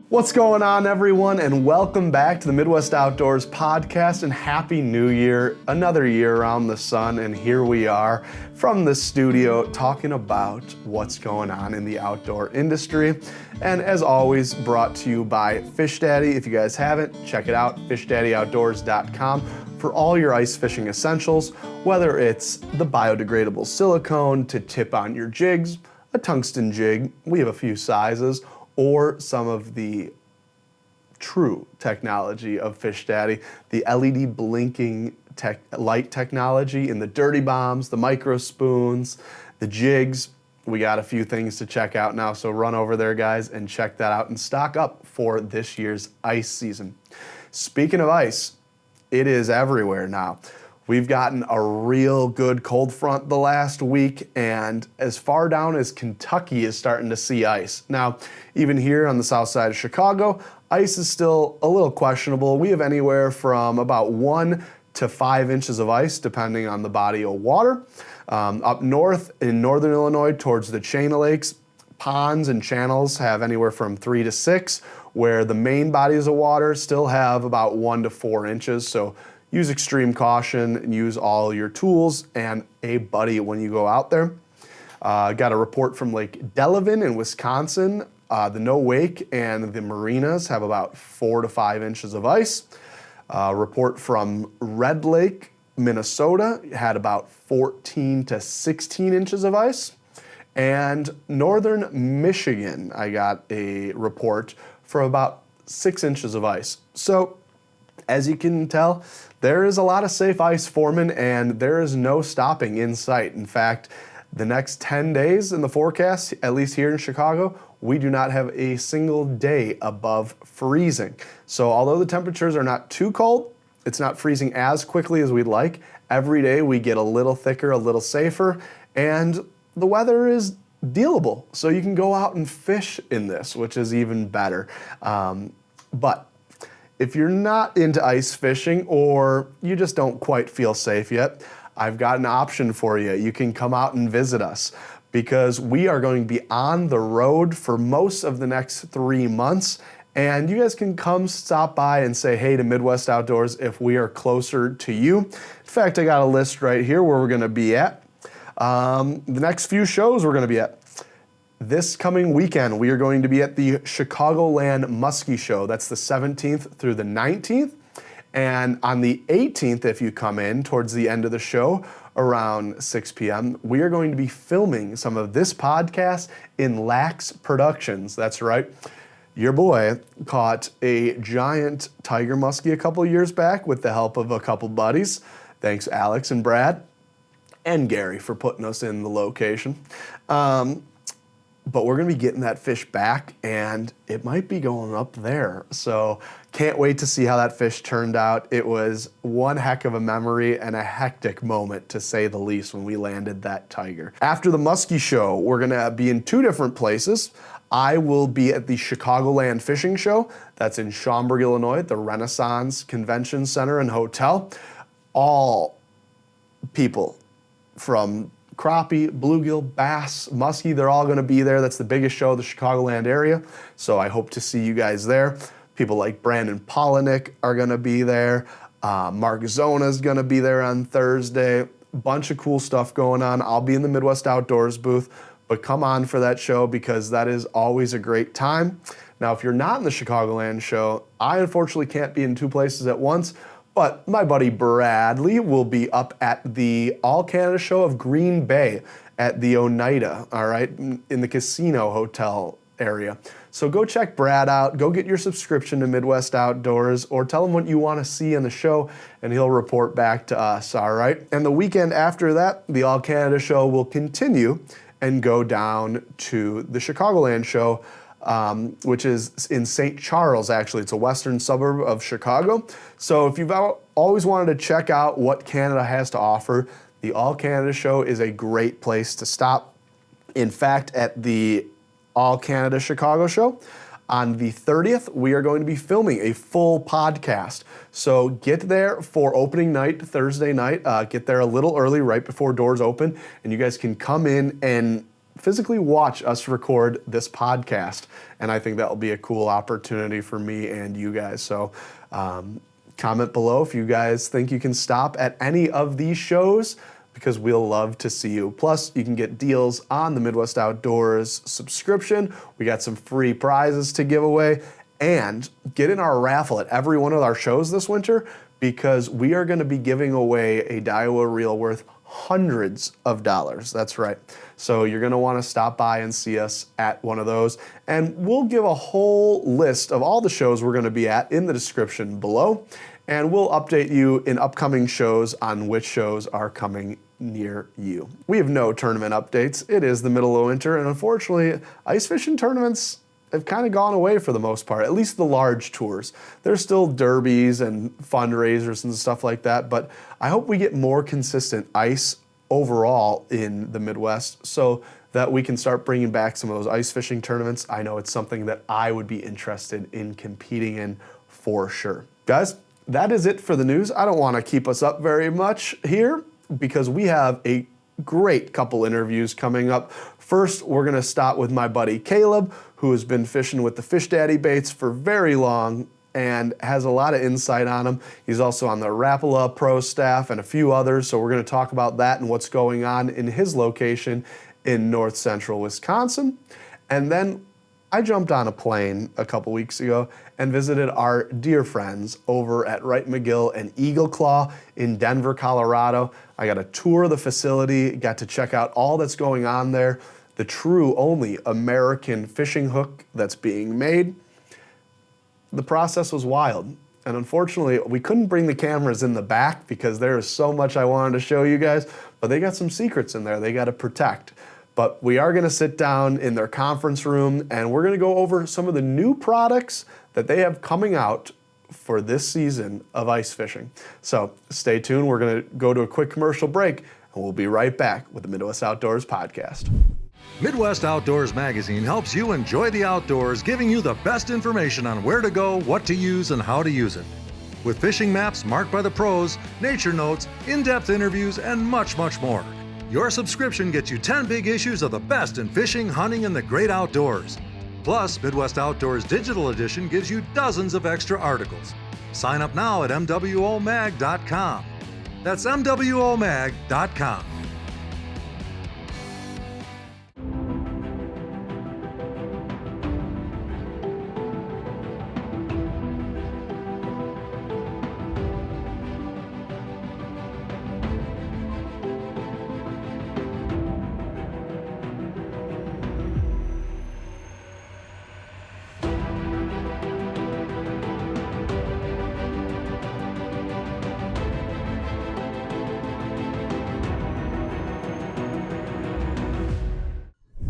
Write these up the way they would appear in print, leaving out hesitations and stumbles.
What's going on, everyone, and welcome back to the Midwest Outdoors podcast, and Happy New Year. Another year around the sun, and here we are from the studio talking about what's going on in the outdoor industry. And as always, brought to you by Fish Daddy. If you guys haven't, check it out, fishdaddyoutdoors.com, for all your ice fishing essentials, whether it's the biodegradable silicone to tip on your jigs, a tungsten jig, we have a few sizes, or some of the true technology of Fish Daddy, the LED blinking light technology in the dirty bombs, the micro spoons, the jigs. We got a few things to check out now, so run over there, guys, and check that out and stock up for this year's ice season. Speaking of ice, it is everywhere now. We've gotten a real good cold front the last week, and as far down as Kentucky is starting to see ice. Now, even here on the south side of Chicago, ice is still a little questionable. We have anywhere from about 1 to 5 inches of ice, depending on the body of water. Up north in northern Illinois towards the chain of lakes, ponds and channels have anywhere from 3 to 6, where the main bodies of water still have about 1 to 4 inches. So use extreme caution and use all your tools and a buddy when you go out there. Got a report from Lake Delavan in Wisconsin. The No Wake and the marinas have about 4 to 5 inches of ice. Report from Red Lake, Minnesota had about 14 to 16 inches of ice. And northern Michigan, I got a report for about 6 inches of ice. So as you can tell, there is a lot of safe ice forming, and there is no stopping in sight. In fact, the next 10 days in the forecast, at least here in Chicago, we do not have a single day above freezing. So although the temperatures are not too cold, it's not freezing as quickly as we'd like. Every day we get a little thicker, a little safer, and the weather is dealable. So you can go out and fish in this, which is even better. But if you're not into ice fishing, or you just don't quite feel safe yet, I've got an option for you. You can come out and visit us, because we are going to be on the road for most of the next 3 months. And you guys can come stop by and say hey to Midwest Outdoors if we are closer to you. In fact, I got a list right here where we're gonna be at. The next few shows we're gonna be at. This coming weekend, we are going to be at the Chicagoland Muskie show. That's the 17th through the 19th. And on the 18th, if you come in towards the end of the show, around 6 p.m., we are going to be filming some of this podcast in Lax Productions. That's right. Your boy caught a giant tiger muskie a couple years back with the help of a couple buddies. Thanks, Alex and Brad and Gary, for putting us in the location. But we're gonna be getting that fish back, and it might be going up there. So can't wait to see how that fish turned out. It was one heck of a memory and a hectic moment, to say the least, when we landed that tiger. After the Muskie show, we're gonna be in 2 different places. I will be at the Chicagoland Fishing Show. That's in Schaumburg, Illinois, at the Renaissance Convention Center and Hotel. All people from crappie, bluegill, bass, muskie, they're all gonna be there. That's the biggest show of the Chicagoland area. So I hope to see you guys there. People like Brandon Polinick are gonna be there. Mark Zona's gonna be there on Thursday. Bunch of cool stuff going on. I'll be in the Midwest Outdoors booth, but come on for that show, because that is always a great time. Now, if you're not in the Chicagoland show, I unfortunately can't be in 2 places at once, but my buddy Bradley will be up at the All Canada Show of Green Bay at the Oneida, all right, in the Casino Hotel area. So go check Brad out, go get your subscription to Midwest Outdoors, or tell him what you want to see in the show, and he'll report back to us, all right? And the weekend after that, the All Canada Show will continue and go down to the Chicagoland Show, which is in St. Charles, actually. It's a western suburb of Chicago. So if you've always wanted to check out what Canada has to offer, the All Canada Show is a great place to stop. In fact, at the All Canada Chicago Show, on the 30th, we are going to be filming a full podcast. So get there for opening night, Thursday night. Get there a little early, right before doors open, and you guys can come in and physically watch us record this podcast. And I think that will be a cool opportunity for me and you guys. So comment below if you guys think you can stop at any of these shows, because we'll love to see you. Plus, you can get deals on the Midwest Outdoors subscription. We got some free prizes to give away, and get in our raffle at every one of our shows this winter, because we are gonna be giving away a Daiwa reel worth hundreds of dollars. That's right. So you're gonna wanna stop by and see us at one of those, and we'll give a whole list of all the shows we're gonna be at in the description below, and we'll update you in upcoming shows on which shows are coming near you. We have no tournament updates. It is the middle of winter, and unfortunately, ice fishing tournaments have kind of gone away for the most part, at least the large tours. There's still derbies and fundraisers and stuff like that, but I hope we get more consistent ice overall in the Midwest so that we can start bringing back some of those ice fishing tournaments. I know it's something that I would be interested in competing in for sure. Guys, that is it for the news. I don't want to keep us up very much here, because we have a great couple interviews coming up. First, we're gonna start with my buddy Caleb, who has been fishing with the Fish Daddy baits for very long and has a lot of insight on them. He's also on the Rapala Pro staff and a few others, so we're gonna talk about that and what's going on in his location in north central Wisconsin. And then I jumped on a plane a couple weeks ago and visited our dear friends over at Wright McGill and Eagle Claw in Denver, Colorado. I got a tour of the facility, got to check out all that's going on there, the true only American fishing hook that's being made. The process was wild. And unfortunately, we couldn't bring the cameras in the back because there is so much I wanted to show you guys, but they got some secrets in there they got to protect. But we are gonna sit down in their conference room and we're gonna go over some of the new products that they have coming out for this season of ice fishing. So stay tuned, we're gonna go to a quick commercial break and we'll be right back with the Midwest Outdoors podcast. Midwest Outdoors Magazine helps you enjoy the outdoors, giving you the best information on where to go, what to use, and how to use it. With fishing maps marked by the pros, nature notes, in-depth interviews, and much, much more. Your subscription gets you 10 big issues of the best in fishing, hunting, and the great outdoors. Plus, Midwest Outdoors Digital Edition gives you dozens of extra articles. Sign up now at mwomag.com. That's mwomag.com.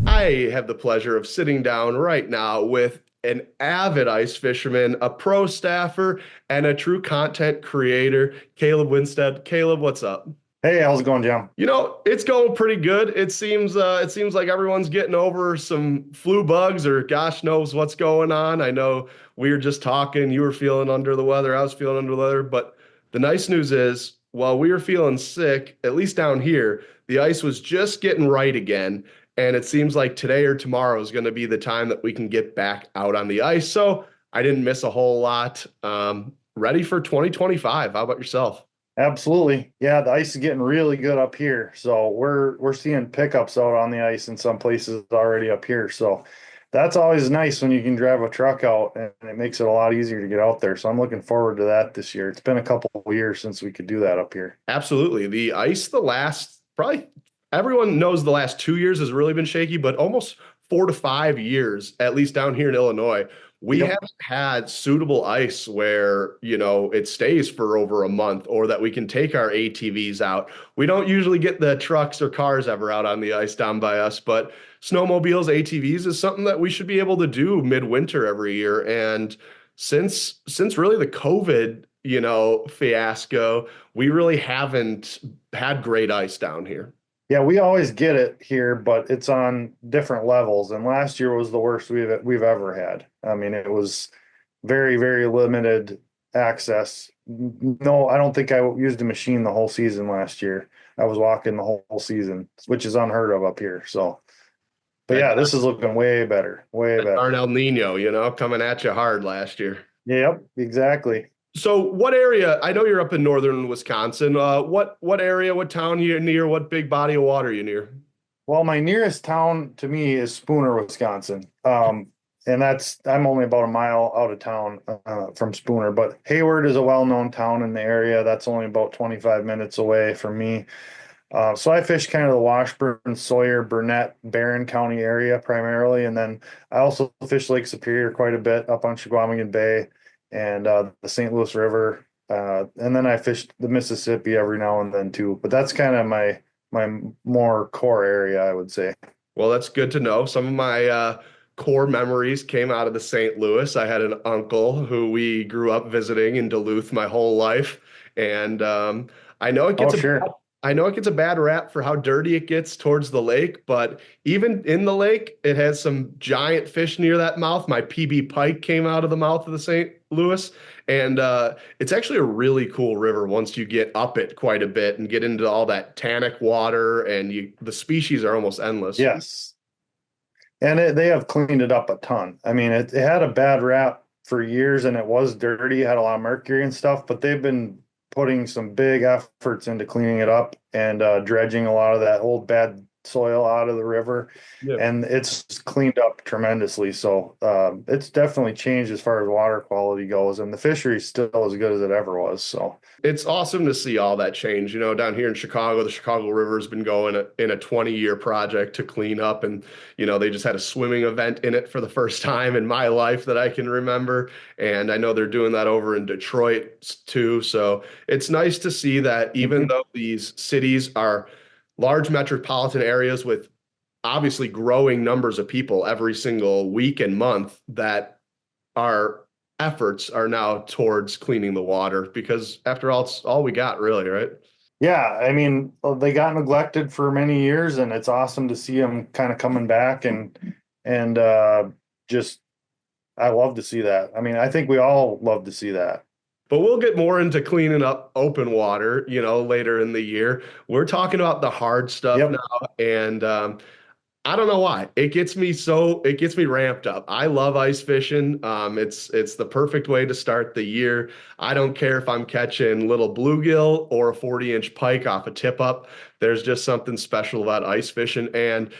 I have the pleasure of sitting down right now with an avid ice fisherman, a pro staffer, and a true content creator, Caleb Wistad. Caleb, what's up? Hey, how's it going, Jim? You know, it's going pretty good. It seems like everyone's getting over some flu bugs, or gosh knows what's going on. I know we were just talking, you were feeling under the weather, I was feeling under the weather, but the nice news is, while we were feeling sick, at least down here, the ice was just getting right again. And it seems like today or tomorrow is going to be the time that we can get back out on the ice. So I didn't miss a whole lot. Ready for 2025. How about yourself? Absolutely. Yeah, the ice is getting really good up here. So we're seeing pickups out on the ice in some places already up here. So that's always nice when you can drive a truck out, and it makes it a lot easier to get out there. So I'm looking forward to that this year. It's been a couple of years since we could do that up here. Absolutely. The ice, the last probably everyone knows the last 2 years has really been shaky, but almost 4 to 5 years, at least down here in Illinois, we haven't had suitable ice where, you know, it stays for over a month, or that we can take our ATVs out. We don't usually get the trucks or cars ever out on the ice down by us, but snowmobiles, ATVs is something that we should be able to do midwinter every year. And since really the COVID, you know, fiasco, we really haven't had great ice down here. Yeah, we always get it here, but it's on different levels. And last year was the worst we've ever had. I mean, it was very, very limited access. No, I don't think I used a machine the whole season last year. I was walking the whole season, which is unheard of up here. So But That yeah, this is looking way better, way darn better. El Nino, coming at you hard last year. Yep, exactly. So what area, I know you're up in northern Wisconsin. What area, what town you near, what big body of water you near? Well, my nearest town to me is Spooner, Wisconsin. And I'm only about a mile out of town from Spooner, but Hayward is a well-known town in the area. That's only about 25 minutes away from me. So I fish kind of the Washburn, Sawyer, Burnett, Barron County area primarily. And then I also fish Lake Superior quite a bit up on Chequamegon Bay and the St. Louis River. And then I fish the Mississippi every now and then too. But that's kind of my more core area, I would say. Well, that's good to know. Some of my core memories came out of the St. Louis. I had an uncle who we grew up visiting in Duluth my whole life, and I know it Oh, gets a sure. I know it gets a bad rap for how dirty it gets towards the lake, but even in the lake, it has some giant fish near that mouth. My PB pike came out of the mouth of the St. Louis, and it's actually a really cool river once you get up it quite a bit and get into all that tannic water, and the species are almost endless. Yes. And they have cleaned it up a ton. I mean, it had a bad rap for years and it was dirty, had a lot of mercury and stuff, but they've been putting some big efforts into cleaning it up and dredging a lot of that old bad soil out of the river. Yeah. And it's cleaned up tremendously. So it's definitely changed as far as water quality goes. And the fishery's still as good as it ever was. So it's awesome to see all that change. Down here in Chicago, the Chicago River has been going in a 20-year project to clean up. And, they just had a swimming event in it for the first time in my life that I can remember. And I know they're doing that over in Detroit too. So it's nice to see that even though these cities are large metropolitan areas with obviously growing numbers of people every single week and month, that our efforts are now towards cleaning the water, because after all, it's all we got really, right? yeah, I mean, they got neglected for many years, and it's awesome to see them kind of coming back and just I love to see that. I mean, I think we all love to see that. But we'll get more into cleaning up open water, later in the year. We're talking about the hard stuff Yep. now, and I don't know why. It gets me ramped up. I love ice fishing. It's the perfect way to start the year. I don't care if I'm catching little bluegill or a 40-inch pike off a tip up. There's just something special about ice fishing. And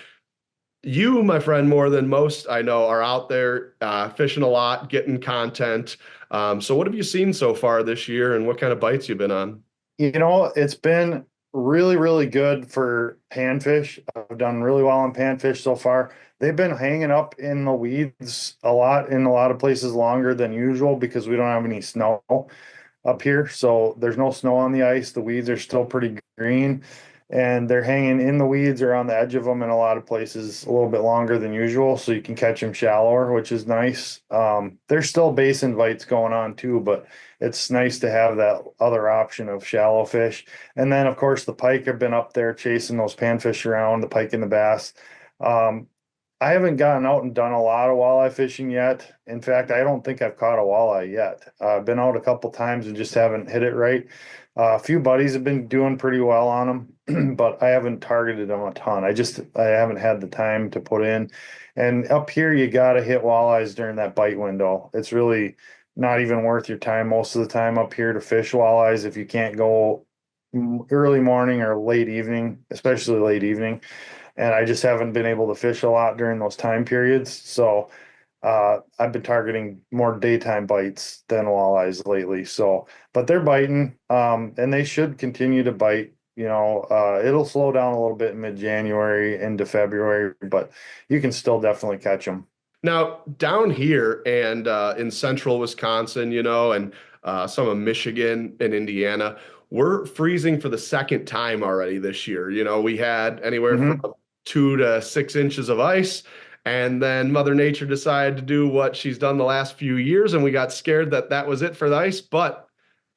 you, my friend, more than most I know, are out there fishing a lot, getting content. So what have you seen so far this year, and what kind of bites you've been on? It's been really, really good for panfish. I've done really well on panfish so far. They've been hanging up in the weeds a lot in a lot of places longer than usual because we don't have any snow up here. So there's no snow on the ice. The weeds are still pretty green and they're hanging in the weeds or on the edge of them in a lot of places a little bit longer than usual. So you can catch them shallower, which is nice. There's still basin bites going on too, but it's nice to have that other option of shallow fish. And then of course the pike have been up there chasing those panfish around, the pike and the bass. I haven't gotten out and done a lot of walleye fishing yet. In fact, I don't think I've caught a walleye yet. I've been out a couple times and just haven't hit it right. A few buddies have been doing pretty well on them, but I haven't targeted them a ton. I haven't had the time to put in. And up here, you got to hit walleyes during that bite window. It's really not even worth your time most of the time up here to fish walleyes if you can't go early morning or late evening, especially late evening. And I just haven't been able to fish a lot during those time periods. So I've been targeting more daytime bites than walleyes lately. So, but they're biting, and they should continue to bite. It'll slow down a little bit in mid-January into February, but you can still definitely catch them. Now, down here and in central Wisconsin, and some of Michigan and Indiana, we're freezing for the second time already this year. We had anywhere from 2 to 6 inches of ice. And then Mother Nature decided to do what she's done the last few years, and we got scared that that was it for the ice. But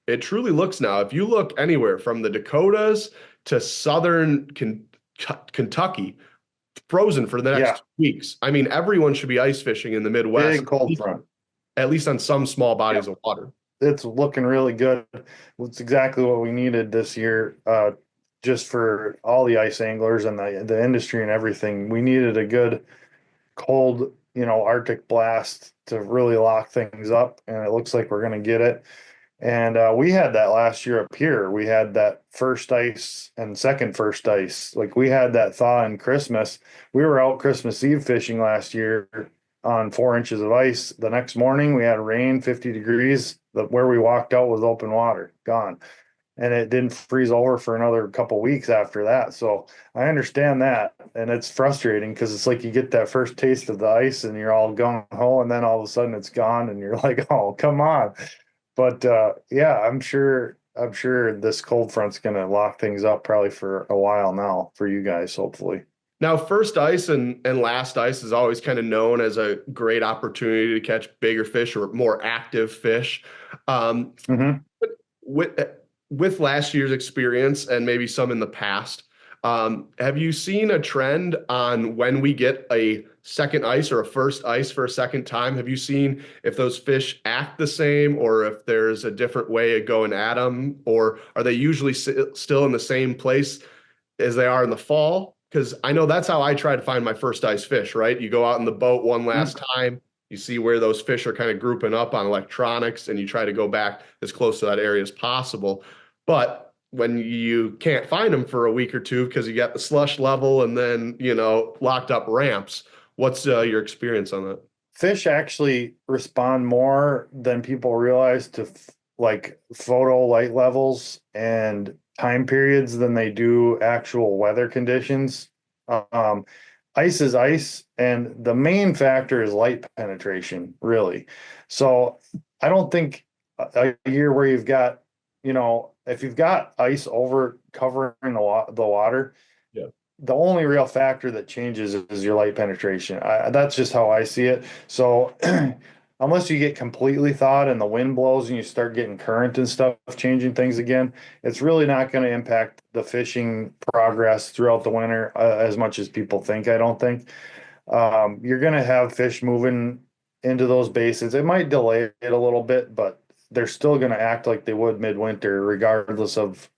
it truly looks now, if you look anywhere from the Dakotas to southern Kentucky, frozen for the next 2 weeks. I mean, everyone should be ice fishing in the Midwest. Big cold front. At least on some small bodies of water. It's looking really good. It's exactly what we needed this year, just for all the ice anglers and the industry and everything. We needed a good cold, Arctic blast to really lock things up, and it looks like we're going to get it. And we had that last year up here. We had that first ice and second first ice. Like we had that thaw in Christmas. We were out Christmas Eve fishing last year on 4 inches of ice. The next morning we had rain, 50 degrees. Where we walked out was open water, gone. And it didn't freeze over for another couple weeks after that. So I understand that. And it's frustrating because it's like you get that first taste of the ice and you're all gung ho, and then all of a sudden it's gone and you're like, oh, come on. But yeah, I'm sure this cold front's going to lock things up probably for a while now for you guys, hopefully. Now, first ice and last ice is always kind of known as a great opportunity to catch bigger fish or more active fish. Mhm. With last year's experience and maybe some in the past, have you seen a trend on when we get a second ice or a first ice for a second time? Have you seen if those fish act the same or if there's a different way of going at them, or are they usually still in the same place as they are in the fall? Because I know that's how I try to find my first ice fish, right? You go out in the boat one last time, you see where those fish are kind of grouping up on electronics, and you try to go back as close to that area as possible. But when you can't find them for a week or two because you got the slush level and then, locked up ramps, what's your experience on that? Fish actually respond more than people realize to like photo light levels and time periods than they do actual weather conditions. Ice is ice, and the main factor is light penetration, really. So I don't think a year where you've got, if you've got ice over covering the water, Yeah. the only real factor that changes is your light penetration. That's just how I see it. So unless you get completely thawed and the wind blows and you start getting current and stuff changing things again, it's really not going to impact the fishing progress throughout the winter as much as people think. I don't think you're going to have fish moving into those basins. It might delay it a little bit, but they're still going to act like they would midwinter, regardless of,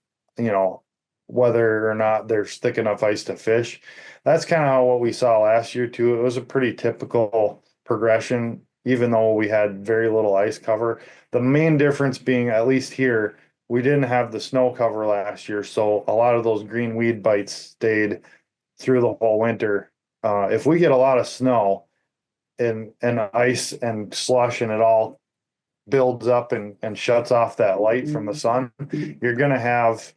whether or not there's thick enough ice to fish. That's kind of what we saw last year too. It was a pretty typical progression, even though we had very little ice cover. The main difference being, at least here, we didn't have the snow cover last year, so a lot of those green weed bites stayed through the whole winter. If we get a lot of snow and ice and slush and it all builds up and shuts off that light from the sun, you're gonna have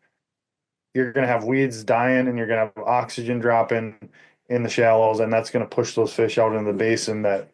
weeds dying, and you're gonna have oxygen dropping in the shallows, and that's gonna push those fish out into the basin that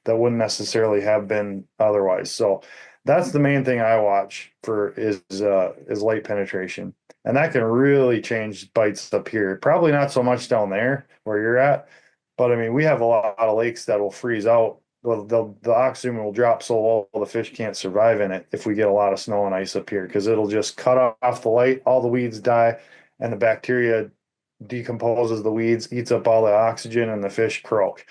wouldn't necessarily have been otherwise. So that's the main thing I watch for is light penetration, and that can really change bites up here. Probably not so much down there where you're at, but I mean we have a lot of lakes that will freeze out. The oxygen will drop so low the fish can't survive in it if we get a lot of snow and ice up here, because it'll just cut off the light, all the weeds die, and the bacteria decomposes the weeds, eats up all the oxygen, and the fish croak.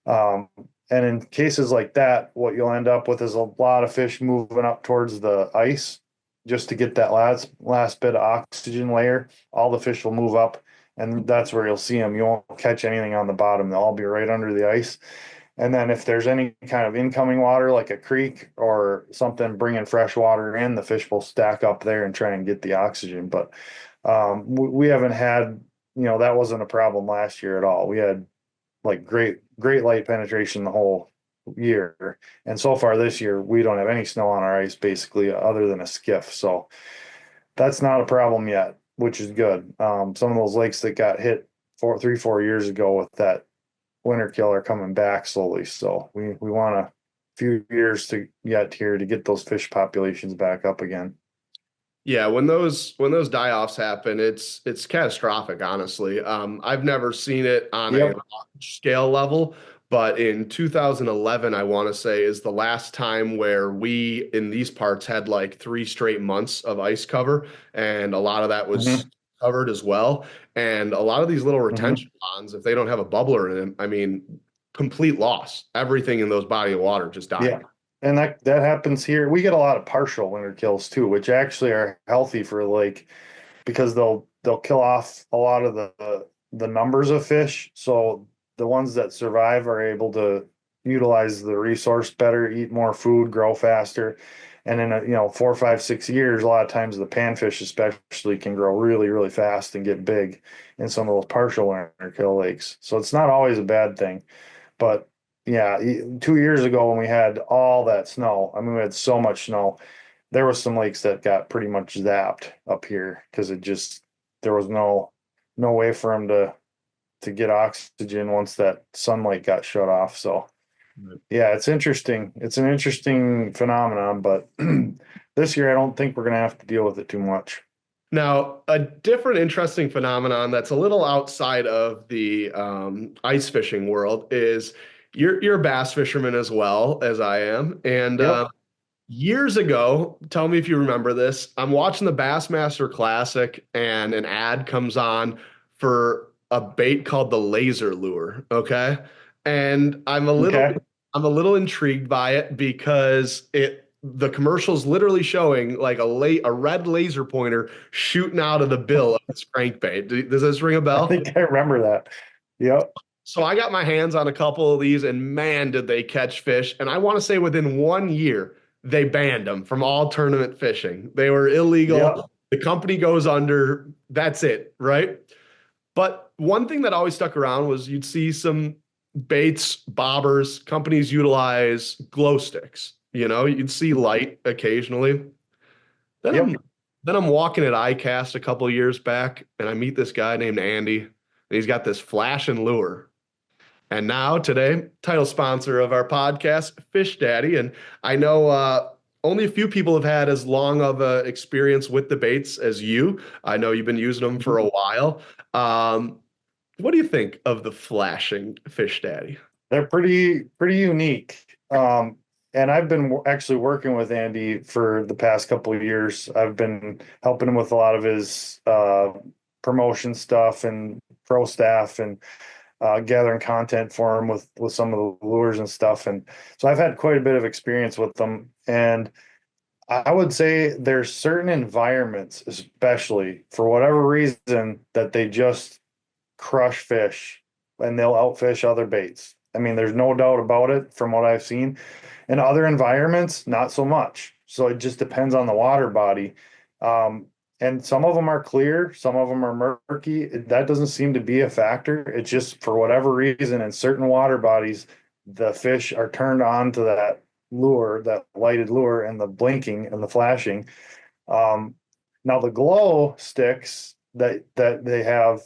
And in cases like that, what you'll end up with is a lot of fish moving up towards the ice just to get that last bit of oxygen layer. All the fish will move up, and that's where you'll see them. You won't catch anything on the bottom. They'll all be right under the ice. And then if there's any kind of incoming water, like a creek or something bringing fresh water in, the fish will stack up there and try and get the oxygen. But we haven't had, that wasn't a problem last year at all. We had like great light penetration the whole year. And so far this year, we don't have any snow on our ice basically other than a skiff. So that's not a problem yet, which is good. Some of those lakes that got hit 4 years ago with that winter killer coming back slowly. So we want a few years to get here to get those fish populations back up again. Yeah, when those die-offs happen, it's catastrophic, honestly. I've never seen it on a large scale level, but in 2011, I want to say, is the last time where we in these parts had like 3 straight months of ice cover, and a lot of that was covered as well. And a lot of these little retention ponds, if they don't have a bubbler in them, I mean, complete loss. Everything in those body of water just died. Yeah. And that happens here. We get a lot of partial winter kills too, which actually are healthy for lake, because they'll kill off a lot of the numbers of fish. So the ones that survive are able to utilize the resource better, eat more food, grow faster. And in 4, 5, 6 years, a lot of times the panfish especially can grow really, really fast and get big in some of those partial winter kill lakes. So it's not always a bad thing. But yeah, 2 years ago when we had all that snow, I mean, we had so much snow, there was some lakes that got pretty much zapped up here because there was no way for them to get oxygen once that sunlight got shut off. So yeah, it's interesting. It's an interesting phenomenon, but this year I don't think we're going to have to deal with it too much. Now, a different interesting phenomenon that's a little outside of the ice fishing world is you're a bass fisherman as well as I am. And Yep. years ago, tell me if you remember this, I'm watching the Bassmaster Classic and an ad comes on for a bait called the laser lure, okay? And Okay. I'm a little intrigued by it because the commercial's literally showing like a red laser pointer shooting out of the bill of this crankbait. Does this ring a I bell? think I remember that. Yep. So I got my hands on a couple of these, and man, did they catch fish. And I want to say within 1 year, they banned them from all tournament fishing. They were Yep. illegal. The company goes under. That's it, right? But one thing that always stuck around was you'd see some baits, bobbers, companies utilize glow sticks. You'd see light occasionally. Then Yep. I'm walking at ICAST a couple of years back, and I meet this guy named Andy, and he's got this flash and lure. And now today, title sponsor of our podcast, Fish Daddy. And I know only a few people have had as long of an experience with the baits as you. I know you've been using them for a while. What do you think of the flashing Fish Daddy? They're pretty unique. And I've been actually working with Andy for the past couple of years. I've been helping him with a lot of his promotion stuff and pro staff and gathering content for him with some of the lures and stuff. And so I've had quite a bit of experience with them. And I would say there's certain environments, especially for whatever reason, that they just crush fish and they'll outfish other baits. I mean, there's no doubt about it from what I've seen. In other environments, not so much. So it just depends on the water body. And some of them are clear, some of them are murky. That doesn't seem to be a factor. It's just for whatever reason, in certain water bodies, the fish are turned on to that lure, that lighted lure, and the blinking and the flashing. Now the glow sticks that they have,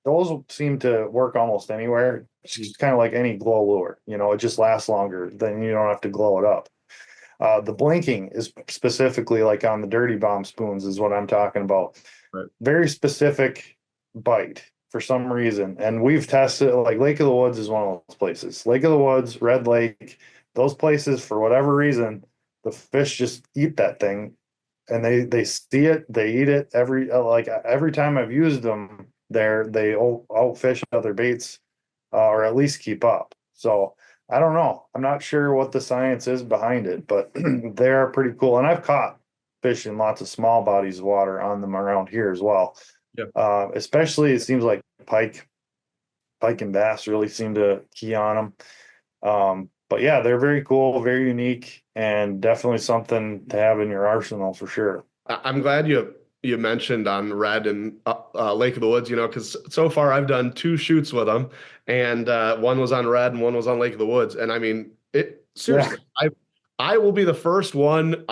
those seem to work almost anywhere. It's kind of like any glow lure, it just lasts longer. Then you don't have to glow it up. The blinking is specifically like on the Dirty Bomb spoons is what I'm talking about. Right. Very specific bite for some reason. And we've tested, like Lake of the Woods is one of those places. Lake of the Woods, Red Lake, those places, for whatever reason, the fish just eat that thing and they see it, they eat it every time I've used them there, they outfish other baits or at least keep up. So I don't know. I'm not sure what the science is behind it, but they are pretty cool. And I've caught fish in lots of small bodies of water on them around here as well. Yeah. Especially it seems like pike and bass really seem to key on them. But yeah, they're very cool, very unique, and definitely something to have in your arsenal for sure. I'm glad you mentioned on Red and Lake of the Woods, because so far I've done 2 shoots with them, and one was on Red and one was on Lake of the Woods. And I mean, it seriously, yeah. I will be the first one.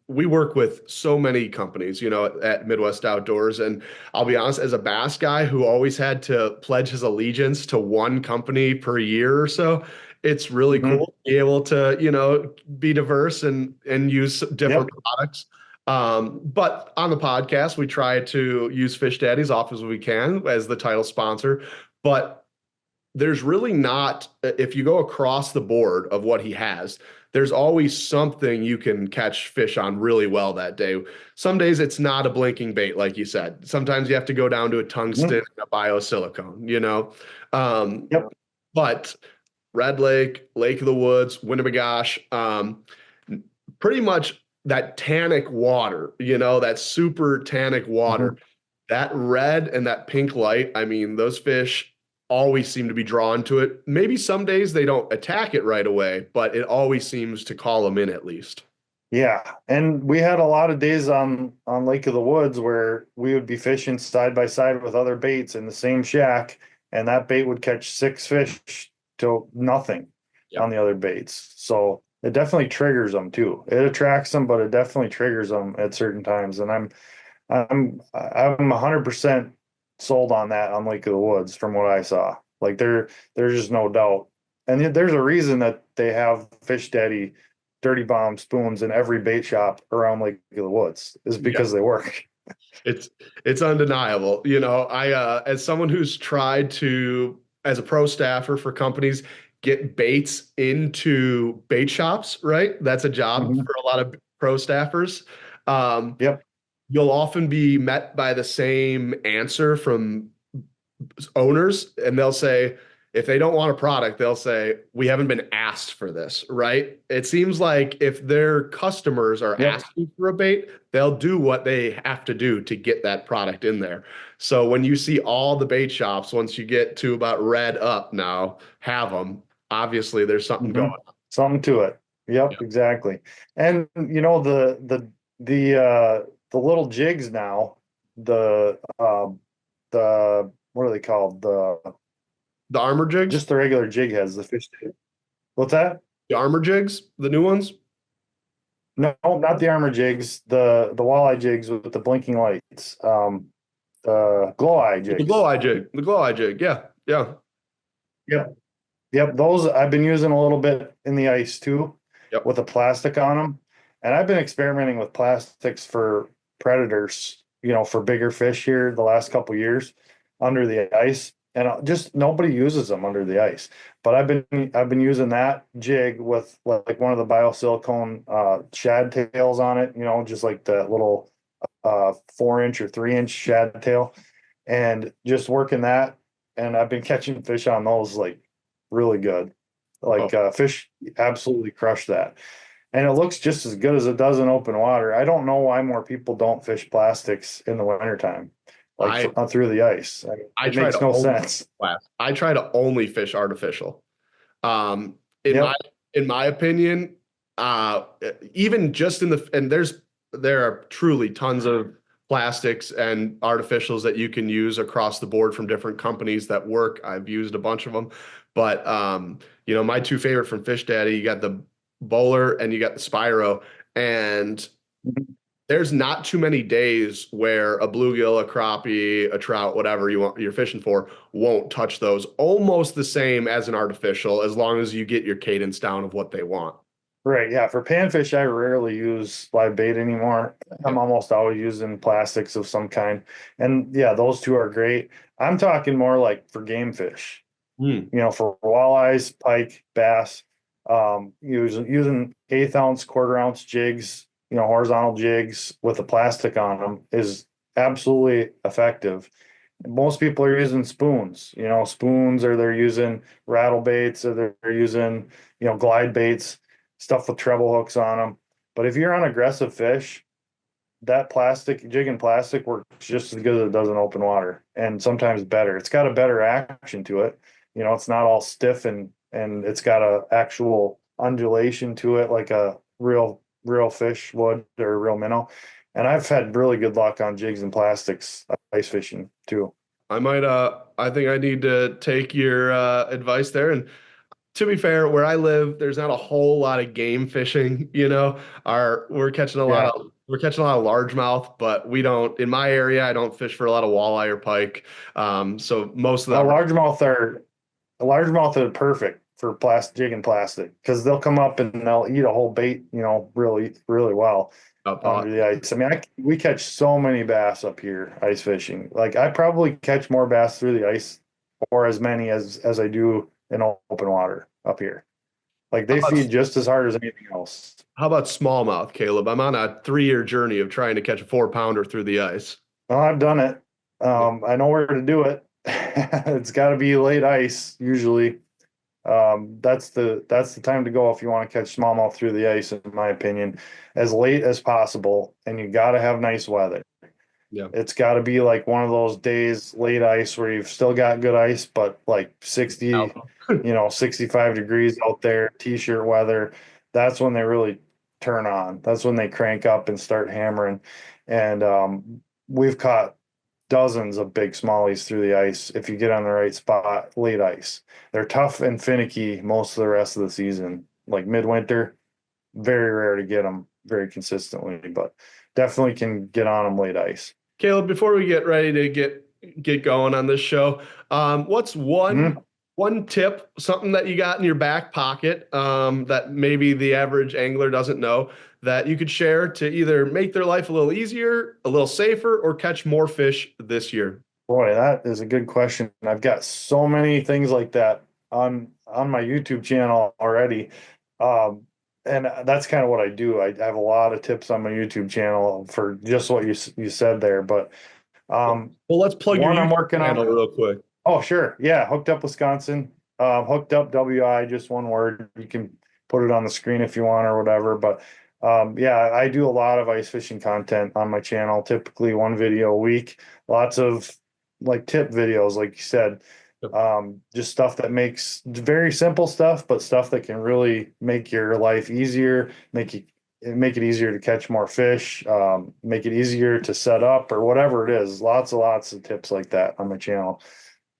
We work with so many companies, at Midwest Outdoors, and I'll be honest, as a bass guy who always had to pledge his allegiance to one company per year or so, it's really cool to be able to, be diverse and use different products. But on the podcast, we try to use Fish Daddy as often as we can as the title sponsor. But there's really not, if you go across the board of what he has, there's always something you can catch fish on really well that day. Some days it's not a blinking bait, like you said. Sometimes you have to go down to a tungsten and a biosilicone, But Red Lake, Lake of the Woods, Winnebagosh, pretty much that tannic water, that super tannic water, that red and that pink light. I mean, those fish, always seem to be drawn to it. Maybe some days they don't attack it right away, but it always seems to call them in at least. Yeah, and we had a lot of days on Lake of the Woods where we would be fishing side by side with other baits in the same shack, and that bait would catch 6 fish to nothing on Yep. the other baits. So it definitely triggers them too. It attracts them, but it definitely triggers them at certain times. And I'm 100% sold on that on Lake of the Woods from what I saw. Like there's just no doubt. And there's a reason that they have Fish Daddy dirty bomb spoons in every bait shop around Lake of the Woods is Yeah. because they work. It's it's undeniable. You know, I as someone who's tried to, as a pro staffer for companies, get baits into bait shops, right? That's a job Mhm. for a lot of pro staffers. Um, Yep. you'll often be met by the same answer from owners, and they'll say, if they don't want a product, they'll say, we haven't been asked for this, right? It seems like if their customers are Yep. asking for a bait, they'll do what they have to do to get that product in there. So when you see all the bait shops, once you get to about red up now, have them, obviously there's something going Mhm. Something to it. on. Yep, exactly. And you know, the little jigs now, the what are they called? The armor jigs, Just the regular jig heads, the fish tape. What's that? the armor jigs, the new ones, No, not the armor jigs, the walleye jigs with the blinking lights. The glow eye the glow jigs. eye jig, the glow eye jig. Yeah, yeah, Yep. Yep, those I've been using a little bit in the ice too, yep. with the plastic on them. And I've been experimenting with plastics for predators, for bigger fish here the last couple years under the ice. And just nobody uses them under the ice. But I've been using that jig with like one of the biosilicone shad tails on it, just like the little 4 inch or 3 inch shad tail, and just working that. And I've been catching fish on those like really good. Oh, Like fish absolutely crush that. And it looks just as good as it does in open water. I don't know why more people don't fish plastics in the wintertime, like I through the ice. I mean, I it try makes to no only sense. I try to only fish artificial. Um, in my Yep. in my opinion, uh, even just in the and there are truly tons of plastics and artificials that you can use across the board from different companies that work. I've used a bunch of them, but my two favorite from Fish Daddy, you got the Bowler and you got the Spyro, and there's not too many days where a bluegill, a crappie, a trout, whatever you're fishing for, won't touch those. Almost the same as an artificial, as long as you get your cadence down of what they want. Right. Yeah. For panfish, I rarely use live bait anymore. I'm Yep. almost always using plastics of some kind. And yeah, those two are great. I'm talking more like for game fish, Hmm. for walleyes, pike, bass, using 1/8 ounce, 1/4 ounce jigs, horizontal jigs with the plastic on them is absolutely effective. Most people are using spoons, spoons, or they're using rattle baits, or they're using, glide baits, stuff with treble hooks on them. But if you're on aggressive fish, that plastic jig and plastic works just as good as it does in open water, and sometimes better. It's got a better action to it. It's not all stiff, and it's got a actual undulation to it like a real fish would, or a real minnow. And I've had really good luck on jigs and plastics ice fishing too. I think I need to take your advice there. And to be fair, where I live, there's not a whole lot of game fishing, Yeah. we're catching a lot of largemouth, but we don't, in my area, I don't fish for a lot of walleye or pike. So most of Well, the largemouth are perfect for plastic jig and plastic because they'll come up and they'll eat a whole bait, really, really well under the ice. I mean, we catch so many bass up here ice fishing. Like I probably catch more bass through the ice or as many as I do in open water up here. Like how they about, feed just as hard as anything else. how about smallmouth, Caleb? I'm on a 3-year journey of trying to catch a 4-pounder through the ice. Well, I've done it. I know where to do it. It's got to be late ice usually. That's the time to go if you want to catch smallmouth through the ice, in my opinion, as late as possible. And you got to have nice weather. Yeah. It's got to be like one of those days, late ice, where you've still got good ice, but like 60, 65 degrees out there, t-shirt weather. That's when they really turn on. That's when they crank up and start hammering. And we've caught dozens of big smallies through the ice if you get on the right spot, late ice. They're tough and finicky most of the rest of the season. Like midwinter, very rare to get them very consistently, but definitely can get on them late ice. Caleb, before we get ready to get going on this show, what's one tip, something that you got in your back pocket that maybe the average angler doesn't know that you could share to either make their life a little easier, a little safer, or catch more fish this year? Boy, that is a good question. I've got so many things like that on my YouTube channel already. And that's kind of what I do. I have a lot of tips on my YouTube channel for just what you said there. But Well, let's plug your one I'm YouTube working on. channel real quick. Oh, sure. Yeah. Hooked Up Wisconsin. Hooked Up WI, just one word. You can put it on the screen if you want or whatever. But yeah, I do a lot of ice fishing content on my channel, typically one video a week. Lots of like tip videos, like you said. Just stuff that makes very simple stuff, but stuff that can really make your life easier, make it easier to catch more fish, make it easier to set up or whatever it is. Lots of tips like that on my channel.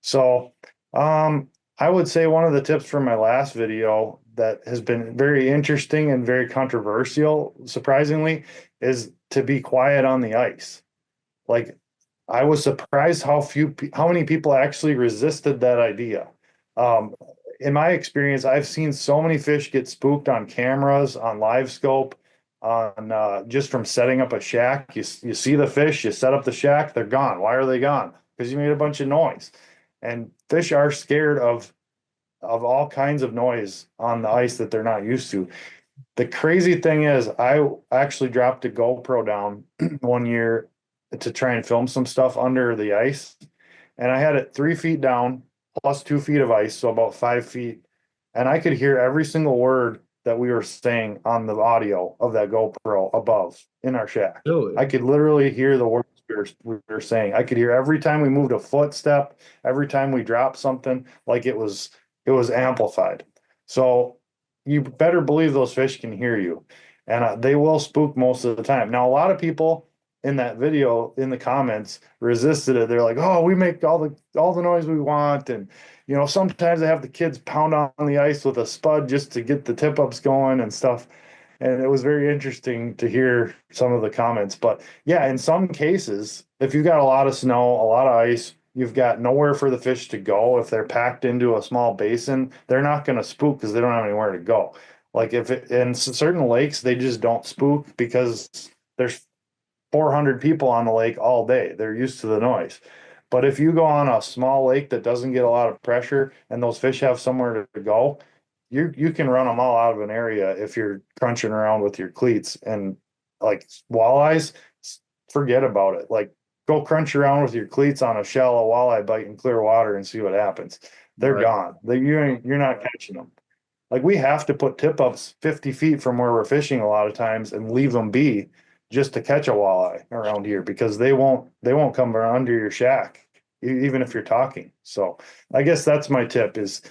So I would say one of the tips from my last video that has been very interesting and very controversial, surprisingly, is to be quiet on the ice. Like, I was surprised how many people actually resisted that idea. In my experience, I've seen so many fish get spooked on cameras, on live scope, on just from setting up a shack. You see the fish, you set up the shack, they're gone. Why are they gone? Because you made a bunch of noise. And fish are scared of all kinds of noise on the ice that they're not used to. The crazy thing is, I actually dropped a GoPro down one year to try and film some stuff under the ice. And I had it 3 feet down plus 2 feet of ice, so about 5 feet. And I could hear every single word that we were saying on the audio of that GoPro above in our shack. Really? I could literally hear the words we were saying. I could hear every time we moved a footstep, every time we dropped something, like it was amplified. So you better believe those fish can hear you. And they will spook most of the time. Now, a lot of people in that video in the comments resisted it. They're like, oh, we make all the noise we want. And, sometimes I have the kids pound on the ice with a spud just to get the tip ups going and stuff. And it was very interesting to hear some of the comments. But yeah, in some cases, if you've got a lot of snow, a lot of ice, you've got nowhere for the fish to go. If they're packed into a small basin, they're not going to spook because they don't have anywhere to go. Like in certain lakes, they just don't spook because there's 400 people on the lake all day. They're used to the noise. But if you go on a small lake that doesn't get a lot of pressure and those fish have somewhere to go, you can run them all out of an area if you're crunching around with your cleats. And like walleyes, forget about it. Like, go crunch around with your cleats on a shallow walleye bite in clear water and see what happens. They're gone. You're not catching them. Like, we have to put tip ups 50 feet from where we're fishing a lot of times and leave them be just to catch a walleye around here, because they won't come under your shack, even if you're talking. So I guess that's my tip, is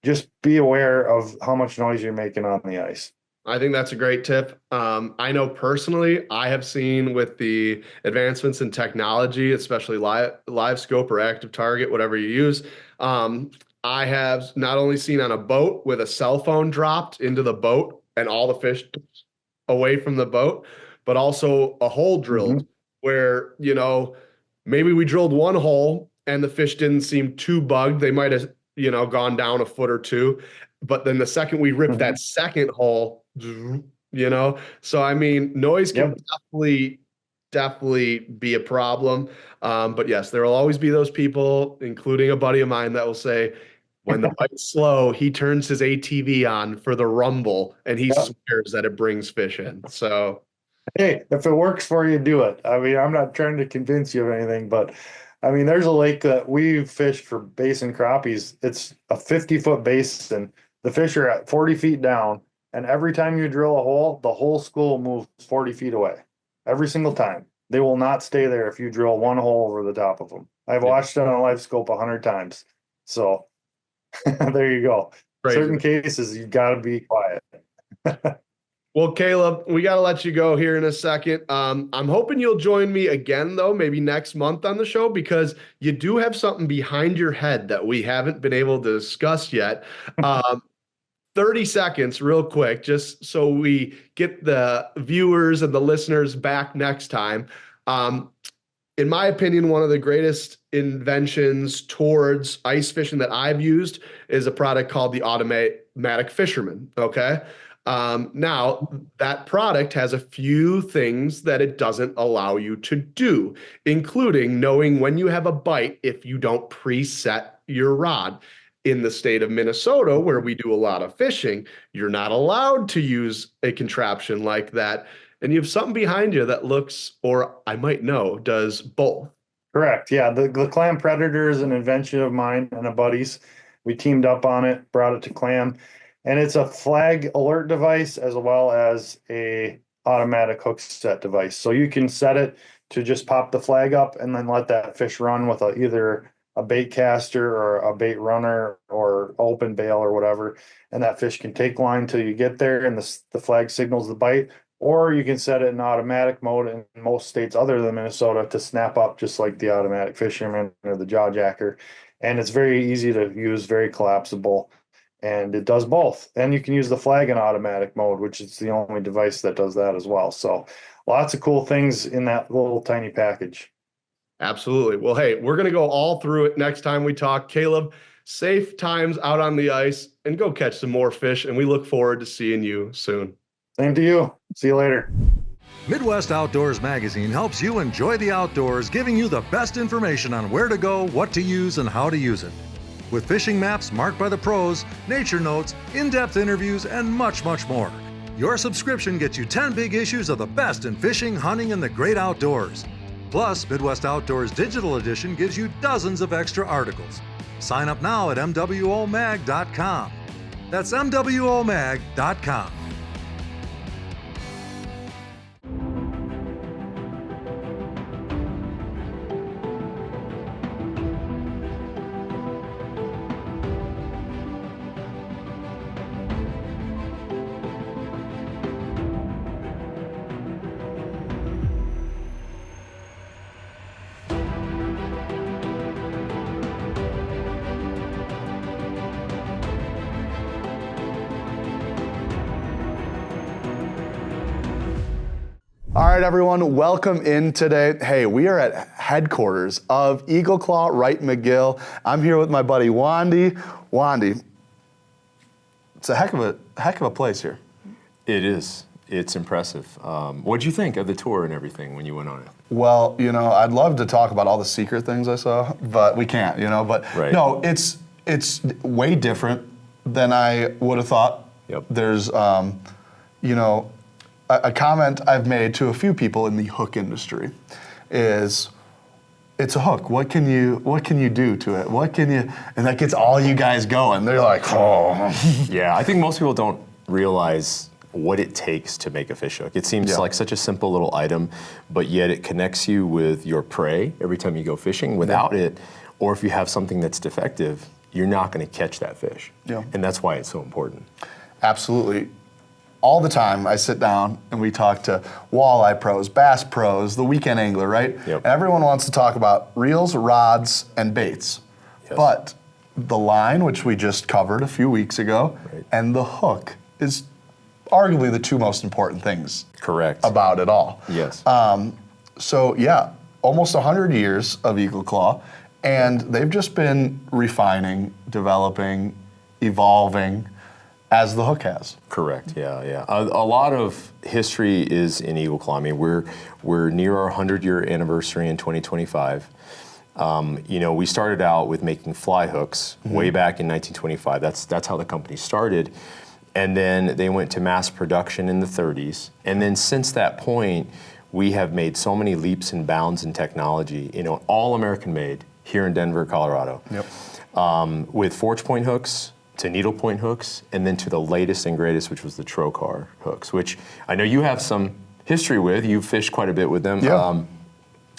just be aware of how much noise you're making on the ice. I think that's a great tip. I know personally, I have seen with the advancements in technology, especially live scope or active target, whatever you use. I have not only seen on a boat with a cell phone dropped into the boat and all the fish away from the boat, but also a hole drilled where, maybe we drilled one hole and the fish didn't seem too bugged. They might have, gone down a foot or two. But then the second we ripped that second hole, so I mean, noise can definitely be a problem. But yes, there will always be those people, including a buddy of mine, that will say, when the bite's slow, he turns his ATV on for the rumble and he swears that it brings fish in. So, hey, if it works for you, do it. I mean, I'm not trying to convince you of anything, but I mean, there's a lake that we fished for basin crappies. It's a 50-foot basin. The fish are at 40 feet down, and every time you drill a hole, the whole school moves 40 feet away. Every single time. they will not stay there if you drill one hole over the top of them. I've watched it on live scope 100 times. So there you go. Crazy. Certain cases, you got to be quiet. Well, Caleb, we got to let you go here in a second. I'm hoping you'll join me again, though, maybe next month on the show, because you do have something behind your head that we haven't been able to discuss yet. 30 seconds, real quick, just so we get the viewers and the listeners back next time. In my opinion, one of the greatest inventions towards ice fishing that I've used is a product called the Automatic Fisherman. Okay. Now, that product has a few things that it doesn't allow you to do, including knowing when you have a bite if you don't preset your rod. In the state of Minnesota, where we do a lot of fishing, you're not allowed to use a contraption like that. And you have something behind you that looks, or I might know, does both. Correct. Yeah. The Clam Predator is an invention of mine and a buddy's. We teamed up on it, brought it to Clam. And it's a flag alert device as well as a automatic hook set device. So you can set it to just pop the flag up and then let that fish run with either a bait caster or a bait runner or open bail or whatever. And that fish can take line till you get there and the flag signals the bite. Or you can set it in automatic mode in most states other than Minnesota to snap up just like the Automatic Fisherman or the Jaw Jacker. And it's very easy to use, very collapsible. And it does both. And you can use the flag in automatic mode, which is the only device that does that as well. So lots of cool things in that little tiny package. Absolutely. Well, hey, we're going to go all through it next time we talk. Caleb, safe times out on the ice and go catch some more fish. And we look forward to seeing you soon. Same to you. See you later. Midwest Outdoors Magazine helps you enjoy the outdoors, giving you the best information on where to go, what to use, and how to use it. With fishing maps marked by the pros, nature notes, in-depth interviews, and much, much more. Your subscription gets you 10 big issues of the best in fishing, hunting, and the great outdoors. Plus, Midwest Outdoors Digital Edition gives you dozens of extra articles. Sign up now at mwomag.com. That's mwomag.com. All right, everyone, welcome in today. Hey, we are at headquarters of Eagle Claw Wright McGill. I'm here with my buddy Wandee. Wandee, it's a heck of a place here. It is. It's impressive. What'd you think of the tour and everything when you went on it? Well, I'd love to talk about all the secret things I saw, but we can't, But right. No, it's way different than I would have thought. Yep. There's, a comment I've made to a few people in the hook industry is, it's a hook. What can you do to it? And that gets all you guys going. They're like, oh. Yeah, I think most people don't realize what it takes to make a fish hook. It seems like such a simple little item, but yet it connects you with your prey every time you go fishing. Without it, or if you have something that's defective, you're not going to catch that fish. Yeah. And that's why it's so important. Absolutely. All the time I sit down and we talk to walleye pros, bass pros, the weekend angler, right? Yep. And everyone wants to talk about reels, rods, and baits. Yes. But the line, which we just covered a few weeks ago, and the hook is arguably the two most important things. Correct. About it all. Yes. So yeah, almost 100 years of Eagle Claw, and they've just been refining, developing, evolving, as the hook has. Correct. Yeah. A lot of history is in Eagle Claw. I mean, we're near our 100-year anniversary in 2025. We started out with making fly hooks way back in 1925. That's how the company started, and then they went to mass production in the 30s. And then since that point, we have made so many leaps and bounds in technology. All American made here in Denver, Colorado. Yep. With forge point hooks, to needlepoint hooks, and then to the latest and greatest, which was the trocar hooks, which I know you have some history with. You've fished quite a bit with them. Yeah.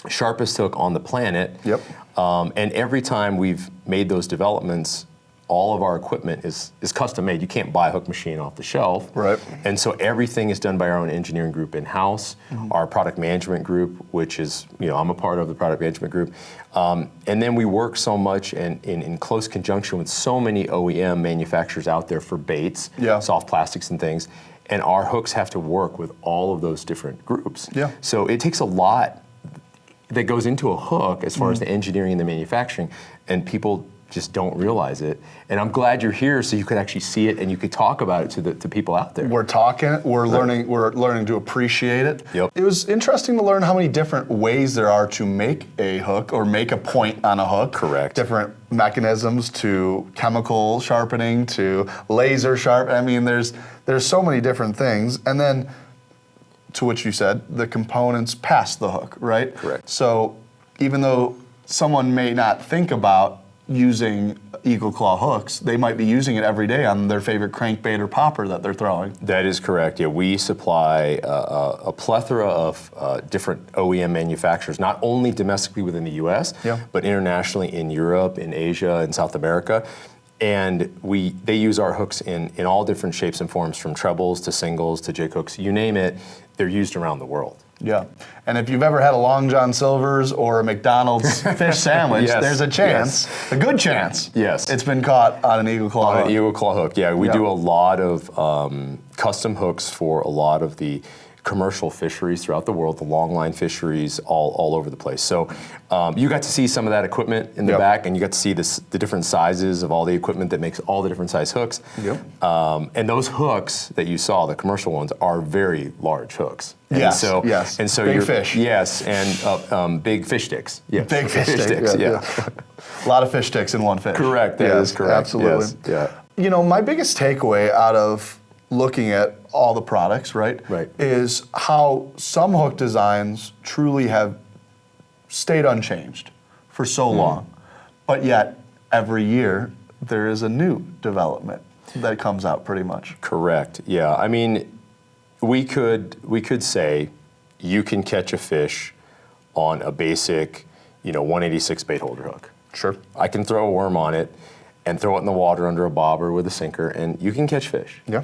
sharpest hook on the planet. Yep. And every time we've made those developments, all of our equipment is custom made. You can't buy a hook machine off the shelf. Right. And so everything is done by our own engineering group in-house, our product management group, which is, I'm a part of the product management group. And then we work so much and in close conjunction with so many OEM manufacturers out there for baits, soft plastics and things. And our hooks have to work with all of those different groups. Yeah. So it takes a lot that goes into a hook as far as the engineering and the manufacturing, and people just don't realize it. And I'm glad you're here so you could actually see it and you could talk about it to people out there. We're talking, we're learning to appreciate it. Yep. It was interesting to learn how many different ways there are to make a hook or make a point on a hook. Correct. Different mechanisms to chemical sharpening to laser sharp. I mean, there's so many different things. And then, to which you said, the components pass the hook, right? Correct. So even though someone may not think about using Eagle Claw hooks, they might be using it every day on their favorite crankbait or popper that they're throwing. That is correct. Yeah, we supply a plethora of different OEM manufacturers, not only domestically within the U.S., but internationally in Europe, in Asia, in South America. And they use our hooks in all different shapes and forms, from trebles to singles to jig hooks, you name it, they're used around the world. Yeah, and if you've ever had a Long John Silver's or a McDonald's fish sandwich, there's a chance, a good chance, it's been caught on an Eagle Claw hook. On an Eagle Claw hook, yeah. We do a lot of custom hooks for a lot of the commercial fisheries throughout the world, the longline fisheries all over the place. So you got to see some of that equipment in the back, and you got to see the different sizes of all the equipment that makes all the different size hooks. And those hooks that you saw, the commercial ones, are very large hooks. And so big fish. Yes, and big fish sticks. Yes. Big fish sticks, A lot of fish sticks in one fish. Correct, that is correct. Absolutely. Yes. You know, my biggest takeaway out of looking at all the products, right, is how some hook designs truly have stayed unchanged for so long, but yet every year there is a new development that comes out pretty much. Correct, yeah. I mean, we could say you can catch a fish on a basic, 186 bait holder hook. Sure. I can throw a worm on it and throw it in the water under a bobber with a sinker, and you can catch fish. Yeah.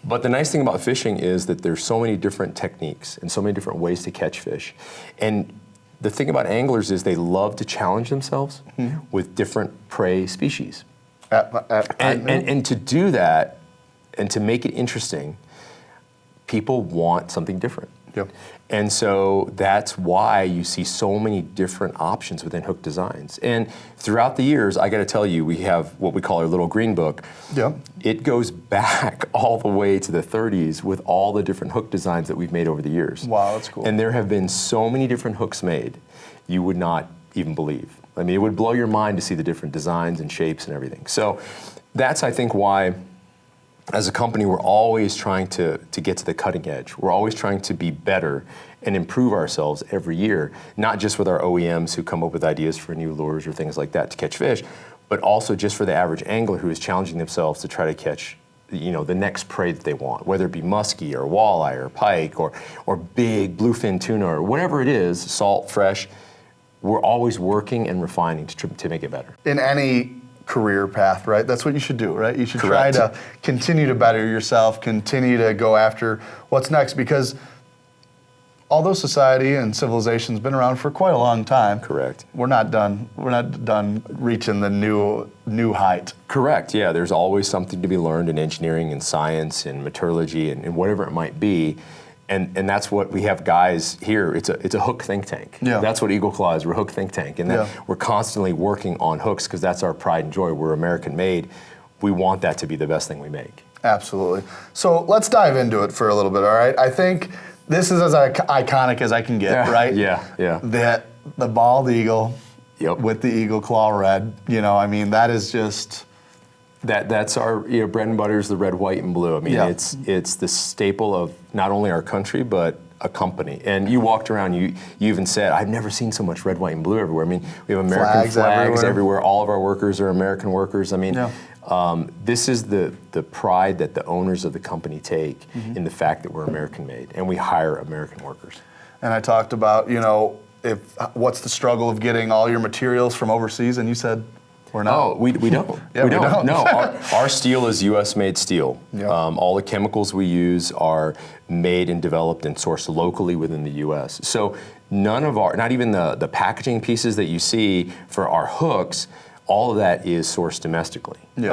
But the nice thing about fishing is that there's so many different techniques and so many different ways to catch fish. And the thing about anglers is they love to challenge themselves with different prey species. And to do that and to make it interesting, people want something different. Yep. And so that's why you see so many different options within hook designs. And throughout the years, I got to tell you, we have what we call our little green book. Yep. It goes back all the way to the 30s with all the different hook designs that we've made over the years. Wow, that's cool. And there have been so many different hooks made, you would not even believe. I mean, it would blow your mind to see the different designs and shapes and everything. So that's, I think, why as a company, we're always trying to get to the cutting edge. We're always trying to be better and improve ourselves every year, not just with our OEMs who come up with ideas for new lures or things like that to catch fish, but also just for the average angler who is challenging themselves to try to catch the next prey that they want, whether it be muskie or walleye or pike or big bluefin tuna or whatever it is, salt, fresh. We're always working and refining to make it better. In any career path, right? That's what you should do, right? You should try to continue to better yourself, continue to go after what's next, because although society and civilization's been around for quite a long time, we're not done. We're not done reaching the new height. Correct. Yeah, there's always something to be learned in engineering and science and metallurgy and whatever it might be. And that's what we have guys here. It's a hook think tank. Yeah. That's what Eagle Claw is. We're a hook think tank. And we're constantly working on hooks because that's our pride and joy. We're American made. We want that to be the best thing we make. Absolutely. So let's dive into it for a little bit, all right? I think this is as iconic as I can get, right? Yeah. The bald eagle with the Eagle Claw red. I mean, that is just... That's our bread and butter is the red, white, and blue. I mean, it's the staple of not only our country but a company. And you walked around, you even said, "I've never seen so much red, white, and blue everywhere." I mean, we have American flags everywhere. All of our workers are American workers. I mean, this is the pride that the owners of the company take in the fact that we're American made and we hire American workers. And I talked about what's the struggle of getting all your materials from overseas? And you said we're not. Oh, we don't. Yeah, we don't. No, our steel is U.S. made steel. Yeah. All the chemicals we use are made and developed and sourced locally within the U.S. So none of not even the packaging pieces that you see for our hooks, all of that is sourced domestically. Yes.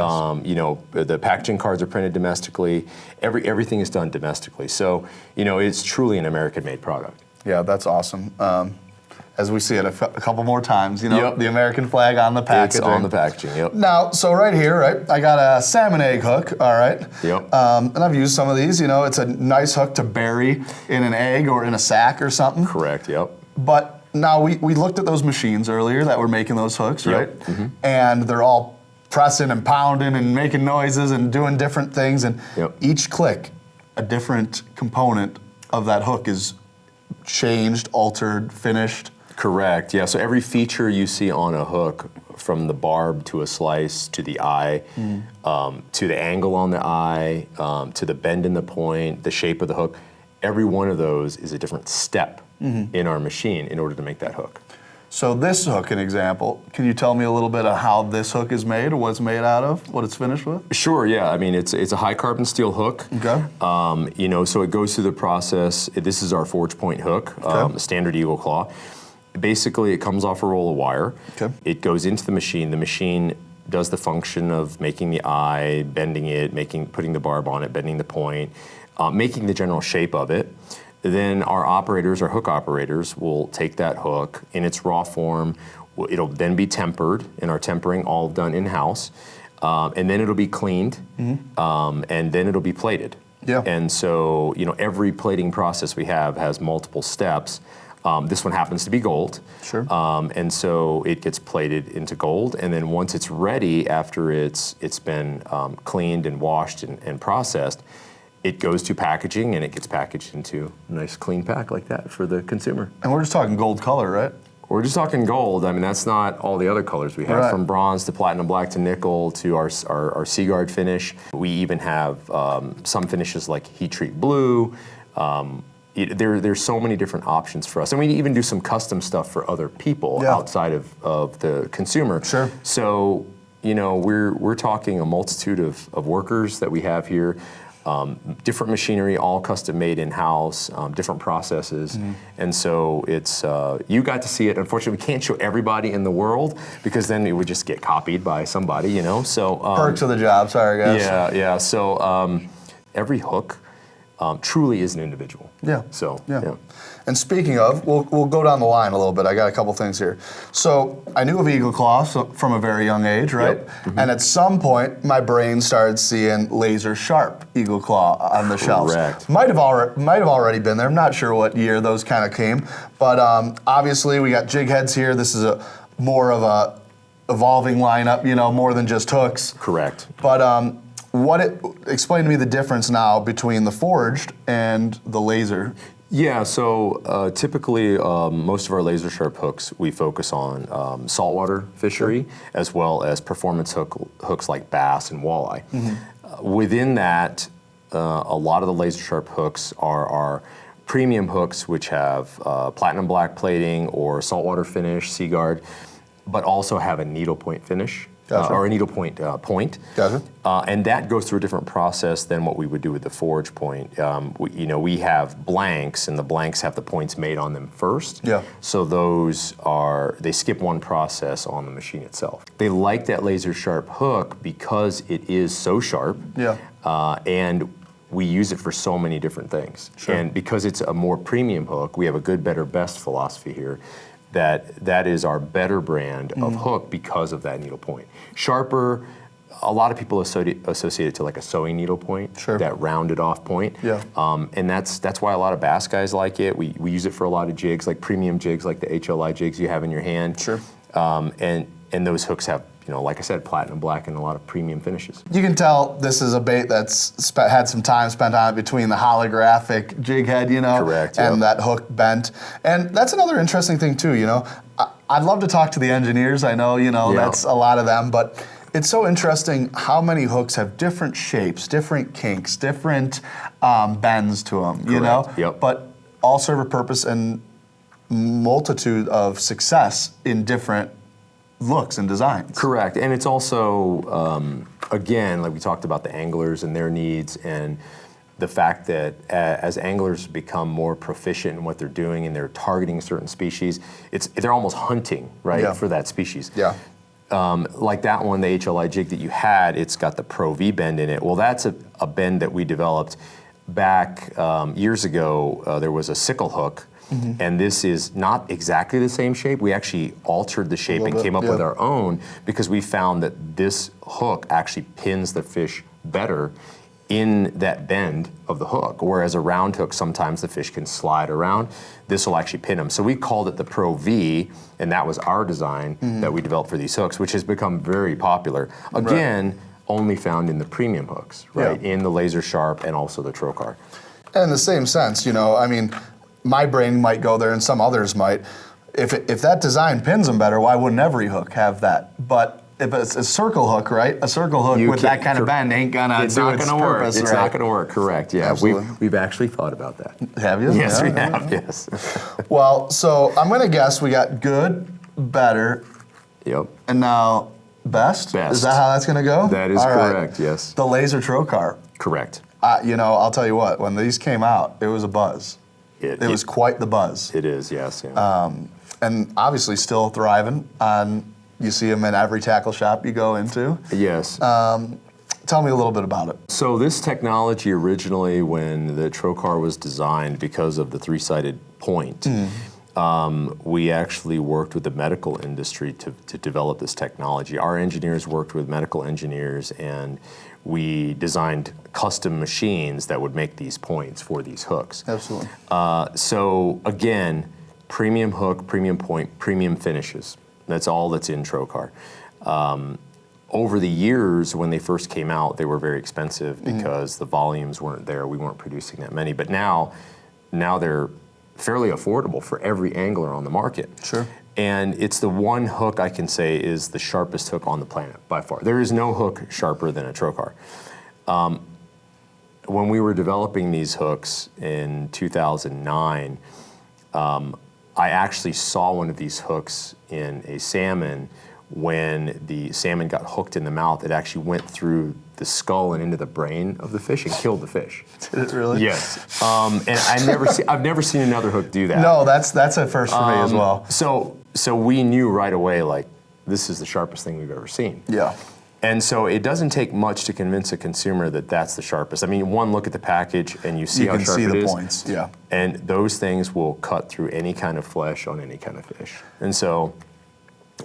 The packaging cards are printed domestically. Everything is done domestically. So, it's truly an American-made product. Yeah, that's awesome. As we see it a couple more times, Yep. the American flag on the packaging. It's on the packaging, yep. Now, so right here, right, I got a salmon egg hook, all right? Yep. And I've used some of these, it's a nice hook to bury in an egg or in a sack or something. Correct, yep. But now we looked at those machines earlier that were making those hooks, right? Yep. Mm-hmm. And they're all pressing and pounding and making noises and doing different things. And Yep. each click, a different component of that hook is changed, altered, finished. Correct, yeah. So every feature you see on a hook, from the barb to a slice to the eye, to the angle on the eye, to the bend in the point, the shape of the hook, every one of those is a different step in our machine in order to make that hook. So this hook, an example, can you tell me a little bit of how this hook is made or what it's made out of, what it's finished with? Sure, yeah. I mean, it's a high carbon steel hook. Okay. So it goes through the process. This is our forge point hook, a standard Eagle Claw. Basically, it comes off a roll of wire. Okay. It goes into the machine. The machine does the function of making the eye, bending it, putting the barb on it, bending the point, making the general shape of it. Then our hook operators, will take that hook in its raw form. It'll then be tempered, and our tempering all done in-house. And then it'll be cleaned, and then it'll be plated. Yeah. And so, every plating process we have has multiple steps. This one happens to be gold. Sure. And so it gets plated into gold, and then once it's ready, after it's been cleaned and washed and processed, it goes to packaging, and it gets packaged into a nice clean pack like that for the consumer. And we're just talking gold color, right? We're just talking gold. I mean, that's not all the other colors we have, Right. from bronze to platinum black to nickel to our Seaguard finish. We even have some finishes like heat treat blue. There's so many different options for us. And we even do some custom stuff for other people outside of the consumer. Sure. So, we're talking a multitude of workers that we have here. Different machinery, all custom made in-house, different processes. And so it's, you got to see it. Unfortunately, we can't show everybody in the world because then it would just get copied by somebody, So Perks of the job, sorry guys. Yeah. So every hook truly is an individual. Yeah. So, yeah. And speaking of, we'll go down the line a little bit. I got a couple things here. So I knew of Eagle Claw from a very young age, right? Yep. Mm-hmm. And at some point, my brain started seeing laser sharp Eagle Claw on the shelves. Correct. Might have already been there. I'm not sure what year those kind of came, but obviously we got jig heads here. This is more of a evolving lineup, more than just hooks. Correct. But explain to me the difference now between the forged and the laser. Yeah, so typically most of our laser sharp hooks, we focus on saltwater fishery as well as performance hooks like bass and walleye. Within that, a lot of the laser sharp hooks are our premium hooks, which have platinum black plating or saltwater finish, Seaguard, but also have a needle point finish. Gotcha. Or a needle point point. Gotcha. And that goes through a different process than what we would do with the forge point. We have blanks, and the blanks have the points made on them first. Yeah. So they skip one process on the machine itself. They like that laser sharp hook because it is so sharp. Yeah. And we use it for so many different things. Sure. And because it's a more premium hook, we have a good, better, best philosophy here. That is our better brand of hook because of that needle point. Sharper, a lot of people associate it to like a sewing needle point, Sure. that rounded off point. Yeah. And that's why a lot of bass guys like it. We use it for a lot of jigs, like premium jigs, like the HLI jigs you have in your hand. Sure. And those hooks have, like I said, platinum black and a lot of premium finishes. You can tell this is a bait that's had some time spent on it between the holographic jig head, Correct, and yep. that hook bent. And that's another interesting thing too, I'd love to talk to the engineers. I know, that's a lot of them, but it's so interesting how many hooks have different shapes, different kinks, different bends to them, Correct, yep. But all serve a purpose, and multitude of success in different looks and designs. Correct, and it's also, again, like we talked about the anglers and their needs, and the fact that as anglers become more proficient in what they're doing and they're targeting certain species, they're almost hunting, right, for that species. Yeah. Like that one, the HLI jig that you had, it's got the Pro V bend in it. Well, that's a bend that we developed back years ago. There was a sickle hook, and this is not exactly the same shape. We actually altered the shape and came up with our own because we found that this hook actually pins the fish better in that bend of the hook, whereas a round hook, sometimes the fish can slide around. This will actually pin them. So we called it the Pro V, and that was our design that we developed for these hooks, which has become very popular. Again, only found in the premium hooks, right? In the Laser Sharp and also the Trocar. And in the same sense, you know, I mean, my brain might go there and some others might. If that design pins them better, why wouldn't every hook have that? But if it's a circle hook, right? A circle hook with that kind of bend ain't gonna do its purpose, It's not gonna work, correct, yeah. We've actually thought about that. Have you? Yes, we have, yes. Well, so I'm gonna guess we got good, better, and now best? Is that how that's gonna go? That is correct, yes. The Laser Trocar. Correct. You know, I'll tell you what, when these came out, it was a buzz. It was quite the buzz. It is, yes. And obviously still thriving on. You see them in every tackle shop you go into. Yes. Tell me a little bit about it. So this technology originally, when the Trocar was designed because of the three-sided point, we actually worked with the medical industry to develop this technology. Our engineers worked with medical engineers, and we designed custom machines that would make these points for these hooks. Absolutely. So again, premium hook, premium point, premium finishes. That's all that's in Trocar. Over the years, when they first came out, they were very expensive because the volumes weren't there. We weren't producing that many. But now they're fairly affordable for every angler on the market. Sure. And it's the one hook I can say is the sharpest hook on the planet by far. There is no hook sharper than a Trocar. When we were developing these hooks in 2009, I actually saw one of these hooks in a salmon. When the salmon got hooked in the mouth, it actually went through the skull and into the brain of the fish and killed the fish. Did it really? Yes. And I've never seen another hook do that. No, that's a first for me as well. So we knew right away, like, this is the sharpest thing we've ever seen. Yeah. And so it doesn't take much to convince a consumer that that's the sharpest. I mean, one look at the package and you see how sharp it is. You can see the points, yeah. And those things will cut through any kind of flesh on any kind of fish. And so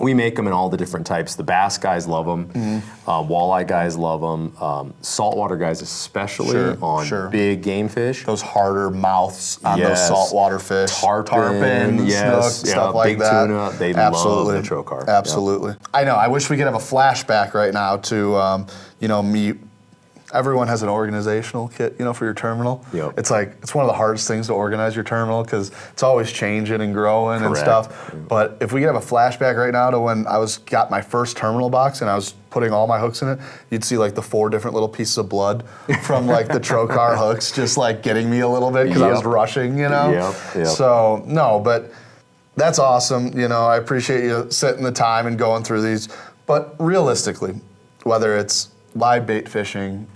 we make them in all the different types. The bass guys love them. Walleye guys love them. Saltwater guys especially on big game fish. Those harder mouths on those saltwater fish. Tarpon, snook, stuff like big that. Tuna. They love the Trocar. Absolutely. Yeah. I know. I wish we could have a flashback right now to, me. Everyone has an organizational kit, for your terminal. Yep. It's one of the hardest things to organize your terminal because it's always changing and growing and stuff. But if we could have a flashback right now to when I got my first terminal box and I was putting all my hooks in it, you'd see the 4 different little pieces of blood from the Trocar hooks just getting me a little bit because I was rushing, Yep. So, no, but that's awesome. I appreciate you setting the time and going through these. But realistically, whether it's live bait fishing,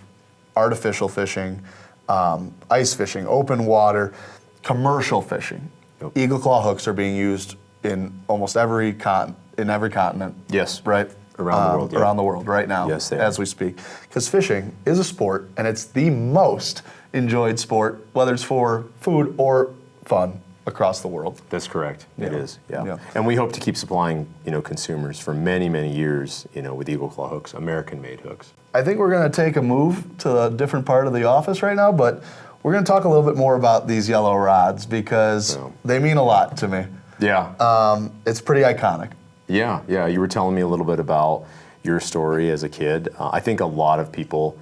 artificial fishing, ice fishing, open water, commercial fishing. Eagle claw hooks are being used in almost every continent. Yes. Right? Around the world. Around the world right now, yes, as we speak. Because fishing is a sport, and it's the most enjoyed sport, whether it's for food or fun, across the world. That's correct. It is. Yeah. Yeah. And we hope to keep supplying, consumers for many, many years, with Eagle Claw hooks, American-made hooks. I think we're going to take a move to a different part of the office right now, but we're going to talk a little bit more about these yellow rods because they mean a lot to me. Yeah. It's pretty iconic. Yeah. You were telling me a little bit about your story as a kid. I think a lot of people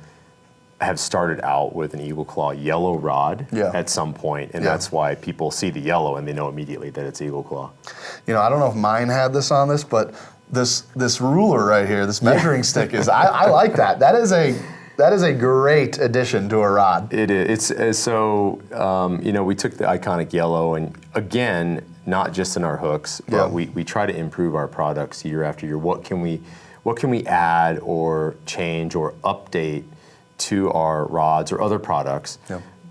have started out with an Eagle Claw yellow rod at some point, and that's why people see the yellow and they know immediately that it's Eagle Claw. I don't know if mine had this on this, but this ruler right here, this measuring stick is, I like that. That is a great addition to a rod. It is. We took the iconic yellow, and again, not just in our hooks, but we try to improve our products year after year. What can we add or change or update to our rods or other products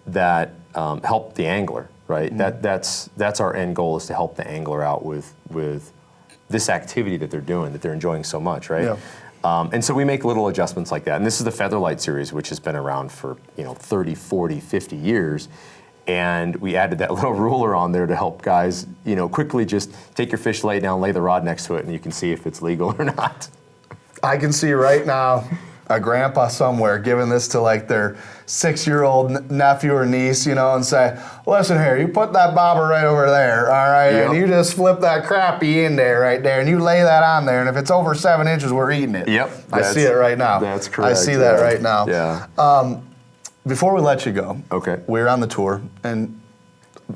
that help the angler, right? That's our end goal, is to help the angler out with this activity that they're doing, that they're enjoying so much, right? And so we make little adjustments like that. And this is the Featherlight series, which has been around for 30, 40, 50 years. And we added that little ruler on there to help guys, quickly just take your fish, lay it down, lay the rod next to it, and you can see if it's legal or not. I can see right now a grandpa somewhere giving this to like their 6-year-old nephew or niece, and say, listen here, you put that bobber right over there, all right, and you just flip that crappie in there right there, and you lay that on there, and if it's over 7 inches, we're eating it. Yep. I see it right now. That's correct. I see that right now. Yeah. Before we let you go, okay, we're on the tour, and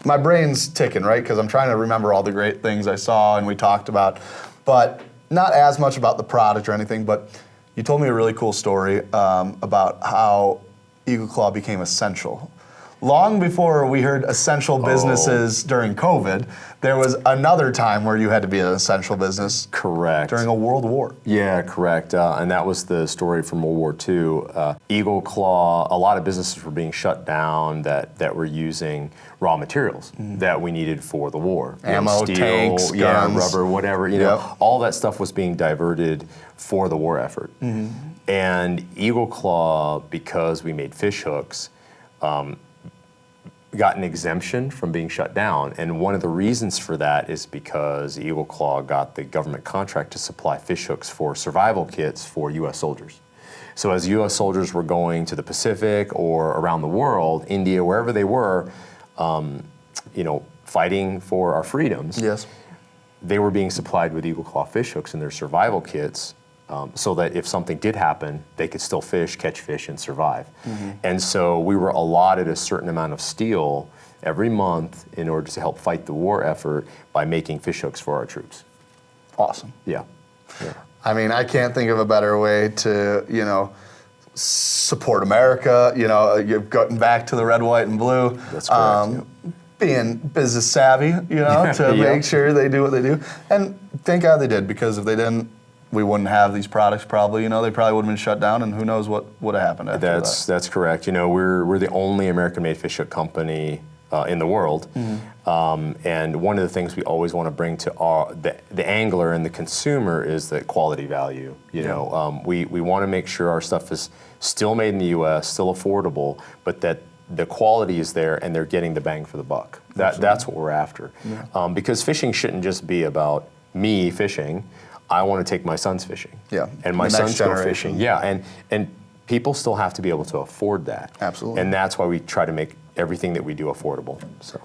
my brain's ticking, right, because I'm trying to remember all the great things I saw and we talked about, but not as much about the product or anything, but you told me a really cool story about how Eagle Claw became essential. Long before we heard essential businesses during COVID, there was another time where you had to be an essential business. Correct. During a world war. Yeah, correct. And that was the story from World War II. Eagle Claw, a lot of businesses were being shut down that were using raw materials that we needed for the war. Ammo, steel, tanks, guns. rubber, whatever. All that stuff was being diverted for the war effort. And Eagle Claw, because we made fish hooks, got an exemption from being shut down. And one of the reasons for that is because Eagle Claw got the government contract to supply fish hooks for survival kits for U.S. soldiers. So as U.S. soldiers were going to the Pacific or around the world, India, wherever they were, fighting for our freedoms, they were being supplied with Eagle Claw fish hooks in their survival kits, so that if something did happen, they could still catch fish, and survive. And so we were allotted a certain amount of steel every month in order to help fight the war effort by making fish hooks for our troops. Awesome. Yeah. I mean, I can't think of a better way to, support America. You're going back to the red, white, and blue. That's correct. Being business savvy, to make sure they do what they do. And thank God they did, because if they didn't, we wouldn't have these products probably. They probably would have been shut down, and who knows what would have happened after that. That's correct. We're the only American-made fish hook company in the world. And one of the things we always want to bring to the angler and the consumer is the quality value. We want to make sure our stuff is still made in the U.S., still affordable, but that the quality is there and they're getting the bang for the buck. That's what we're after. Because fishing shouldn't just be about me fishing. I want to take my sons fishing. And my sons go fishing. And people still have to be able to afford that. Absolutely. And that's why we try to make everything that we do affordable. So,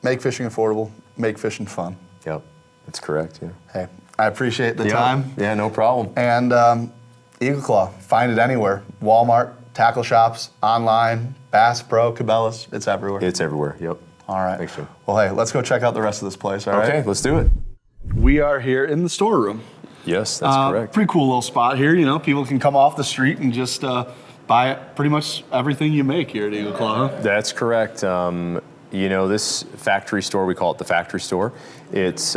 make fishing affordable, make fishing fun. Yep, that's correct. Yeah. Hey, I appreciate the time. Yeah, no problem. And Eagle Claw, find it anywhere. Walmart, tackle shops, online, Bass Pro, Cabela's, it's everywhere. It's everywhere, yep. All right. Thanks, Jim. Well, hey, let's go check out the rest of this place, all right? Okay, let's do it. We are here in the storeroom. Yes, that's correct. Pretty cool little spot here. People can come off the street and just buy pretty much everything you make here at Eagle Claw. Huh? That's correct. This factory store, we call it the factory store. It's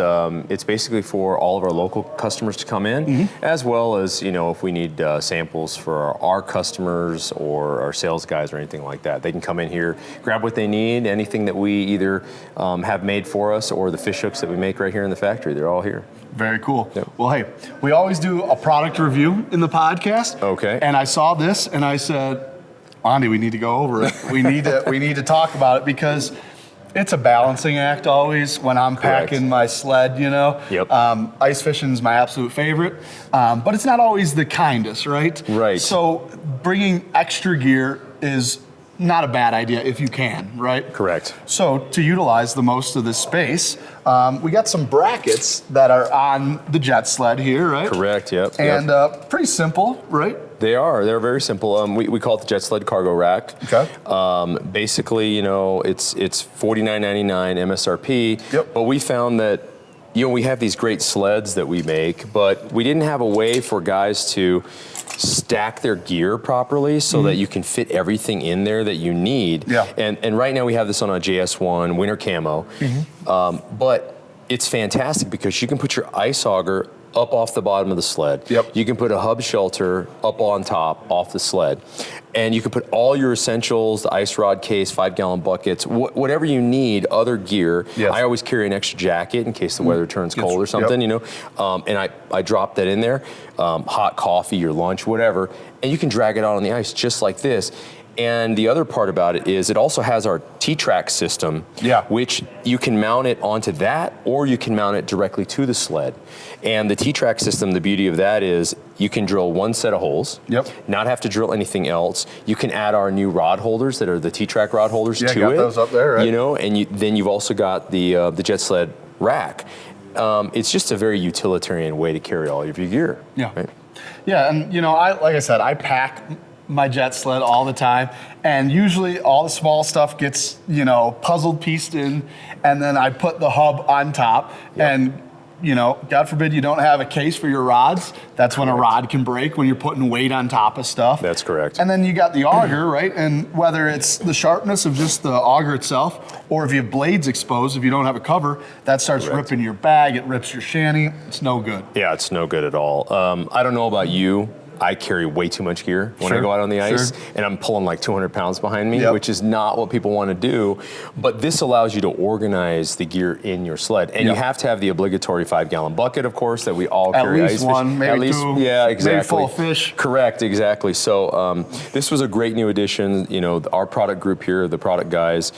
basically for all of our local customers to come in, as well as, if we need samples for our customers or our sales guys or anything like that. They can come in here, grab what they need, anything that we either have made for us or the fish hooks that we make right here in the factory. They're all here. Very cool. Yep. Well, hey, we always do a product review in the podcast. Okay. And I saw this and I said, Wandee, we need to go over it. We need to talk about it, because it's a balancing act always when I'm packing my sled, Yep. Ice fishing is my absolute favorite, but it's not always the kindest, right? Right. So bringing extra gear is not a bad idea if you can, right? Correct. So to utilize the most of this space, we got some brackets that are on the jet sled here, right? Correct, yep. And pretty simple, right? They are. They're very simple. We call it the Jet Sled Cargo Rack. Okay. Basically, it's $49.99 MSRP. Yep. But we found that, we have these great sleds that we make, but we didn't have a way for guys to stack their gear properly so that you can fit everything in there that you need. Yeah. And right now we have this on a JS1 winter camo. But it's fantastic because you can put your ice auger up off the bottom of the sled. Yep. You can put a hub shelter up on top off the sled. And you can put all your essentials, the ice rod case, 5-gallon buckets, whatever you need, other gear. Yes. I always carry an extra jacket in case the weather turns cold or something, Yep. And I drop that in there, hot coffee, your lunch, whatever, and you can drag it out on the ice just like this. And the other part about it is it also has our T-Track system, which you can mount it onto that or you can mount it directly to the sled. And the T-Track system, the beauty of that is you can drill one set of holes, not have to drill anything else. You can add our new rod holders that are the T-Track rod holders to it. Yeah, got those up there, right? And then you've also got the jet sled rack. It's just a very utilitarian way to carry all of your gear. Yeah. Right? Yeah, and like I said, I pack my jet sled all the time, and usually all the small stuff gets puzzled pieced in, and then I put the hub on top. And God forbid you don't have a case for your rods. That's when a rod can break, when you're putting weight on top of stuff. That's correct. And then you got the auger, right? And whether it's the sharpness of just the auger itself, or if you have blades exposed, if you don't have a cover, that starts ripping your bag, it rips your shanty. It's no good. Yeah, it's no good at all. I don't know about you. I carry way too much gear when I go out on the ice, and I'm pulling like 200 pounds behind me, which is not what people want to do. But this allows you to organize the gear in your sled, and you have to have the obligatory 5-gallon bucket, of course, that we all carry. At least one, maybe two. Yeah, exactly. Maybe full of fish. Correct, exactly. So this was a great new addition. Our product group here, the product guys,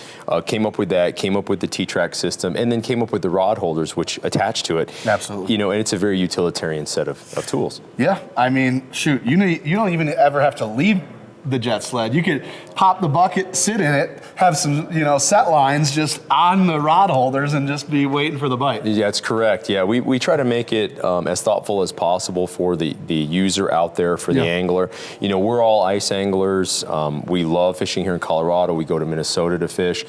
came up with that, came up with the T-Track system, and then came up with the rod holders, which attach to it. Absolutely. And it's a very utilitarian set of tools. Yeah, I mean, shoot, you don't even ever have to leave the jet sled. You could pop the bucket, sit in it, have some, set lines just on the rod holders and just be waiting for the bite. Yeah, that's correct. Yeah, we try to make it as thoughtful as possible for the user out there, for the angler. We're all ice anglers. We love fishing here in Colorado. We go to Minnesota to fish.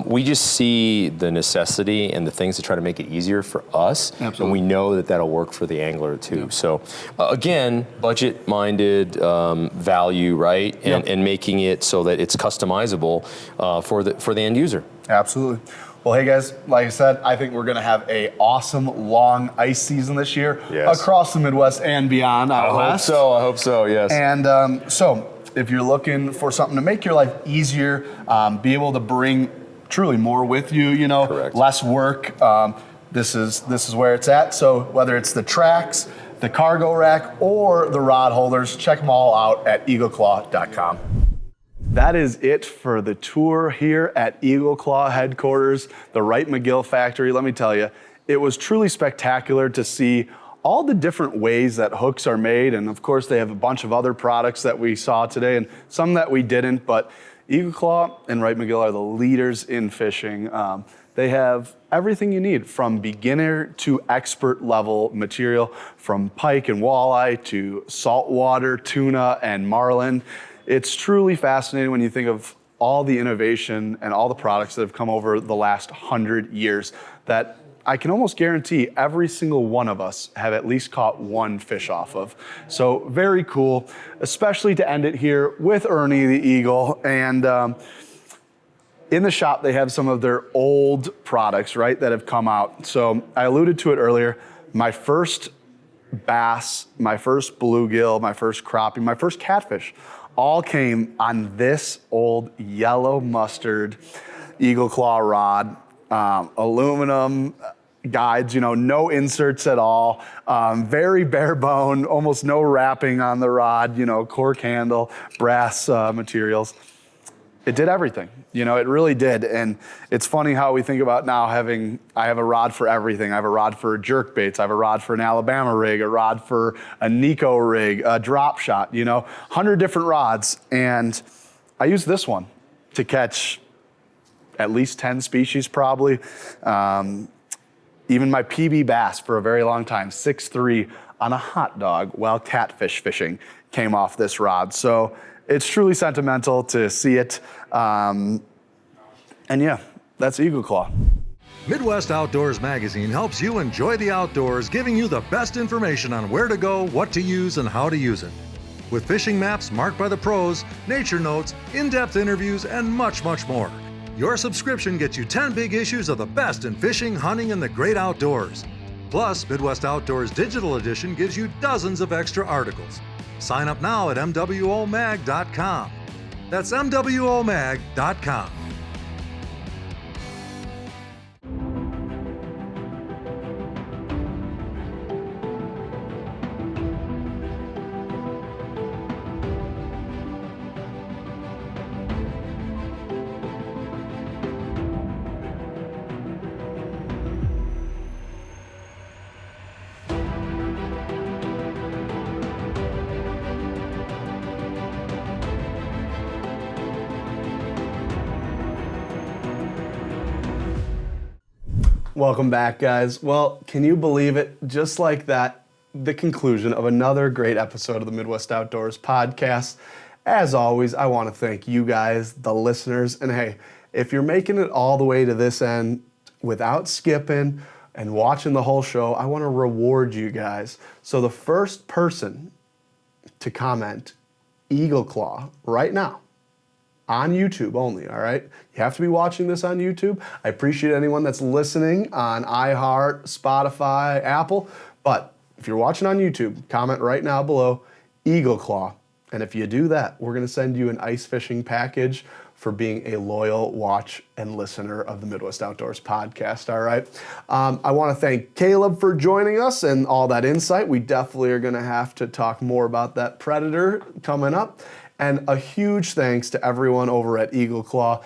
We just see the necessity and the things to try to make it easier for us. Absolutely. And we know that that'll work for the angler too. Yeah. So again, budget-minded value, right? And making it so that it's customizable for the end user. Absolutely. Well, hey guys, like I said, I think we're going to have a awesome long ice season this year across the Midwest and beyond out west. I hope so, yes. And so if you're looking for something to make your life easier, be able to bring truly more with you, less work, this is where it's at. So whether it's the tracks, the cargo rack, or the rod holders, check them all out at eagleclaw.com. That is it for the tour here at Eagle Claw headquarters, the Wright McGill factory. Let me tell you, it was truly spectacular to see all the different ways that hooks are made. And of course, they have a bunch of other products that we saw today and some that we didn't, but Eagle Claw and Wright McGill are the leaders in fishing. They have everything you need, from beginner to expert level material, from pike and walleye to saltwater, tuna, and marlin. It's truly fascinating when you think of all the innovation and all the products that have come over the last 100 years that I can almost guarantee every single one of us have at least caught one fish off of. So very cool, especially to end it here with Ernie the Eagle. And in the shop, they have some of their old products, right, that have come out. So I alluded to it earlier. My first bass, my first bluegill, my first crappie, my first catfish all came on this old yellow mustard Eagle Claw rod. Aluminum guides, no inserts at all, very bare bone, almost no wrapping on the rod, cork handle, brass materials. It did everything, it really did. And it's funny how we think about now I have a rod for everything. I have a rod for jerk baits, I have a rod for an Alabama rig, a rod for a Nico rig, a drop shot, 100 different rods. And I use this one to catch at least 10 species probably. Even my PB bass for a very long time, 6'3" on a hot dog while catfish fishing came off this rod. So it's truly sentimental to see it. And yeah, that's Eagle Claw. Midwest Outdoors Magazine helps you enjoy the outdoors, giving you the best information on where to go, what to use, and how to use it. With fishing maps marked by the pros, nature notes, in-depth interviews, and much, much more. Your subscription gets you 10 big issues of the best in fishing, hunting, and the great outdoors. Plus, Midwest Outdoors Digital Edition gives you dozens of extra articles. Sign up now at mwomag.com. That's mwomag.com. Welcome back, guys. Well, can you believe it? Just like that, the conclusion of another great episode of the Midwest Outdoors podcast. As always, I want to thank you guys, the listeners. And hey, if you're making it all the way to this end without skipping and watching the whole show, I want to reward you guys. So the first person to comment Eagle Claw right now, on YouTube only, all right? You have to be watching this on YouTube. I appreciate anyone that's listening on iHeart, Spotify, Apple, but if you're watching on YouTube, comment right now below, Eagle Claw. And if you do that, we're gonna send you an ice fishing package for being a loyal watch and listener of the Midwest Outdoors podcast, all right? I wanna thank Caleb for joining us and all that insight. We definitely are gonna have to talk more about that Predator coming up. And a huge thanks to everyone over at Eagle Claw.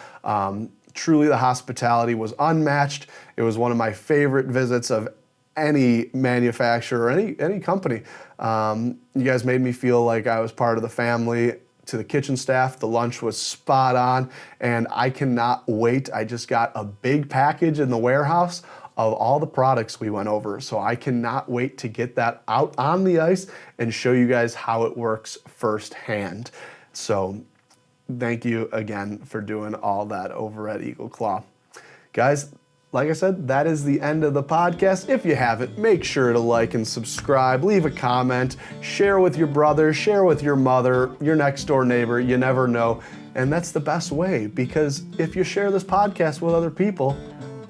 Truly, the hospitality was unmatched. It was one of my favorite visits of any manufacturer, any company. You guys made me feel like I was part of the family. To the kitchen staff, the lunch was spot on, and I cannot wait. I just got a big package in the warehouse of all the products we went over. So I cannot wait to get that out on the ice and show you guys how it works firsthand. So thank you again for doing all that over at Eagle Claw. Guys, like I said, that is the end of the podcast. If you haven't, make sure to like and subscribe, leave a comment, share with your brother, share with your mother, your next door neighbor, you never know. And that's the best way, because if you share this podcast with other people,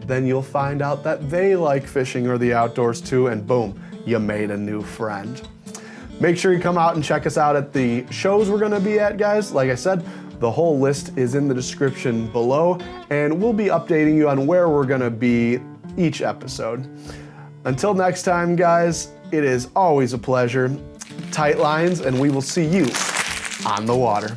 then you'll find out that they like fishing or the outdoors too, and boom, you made a new friend. Make sure you come out and check us out at the shows we're gonna be at, guys. Like I said, the whole list is in the description below, and we'll be updating you on where we're gonna be each episode. Until next time, guys, it is always a pleasure. Tight lines, and we will see you on the water.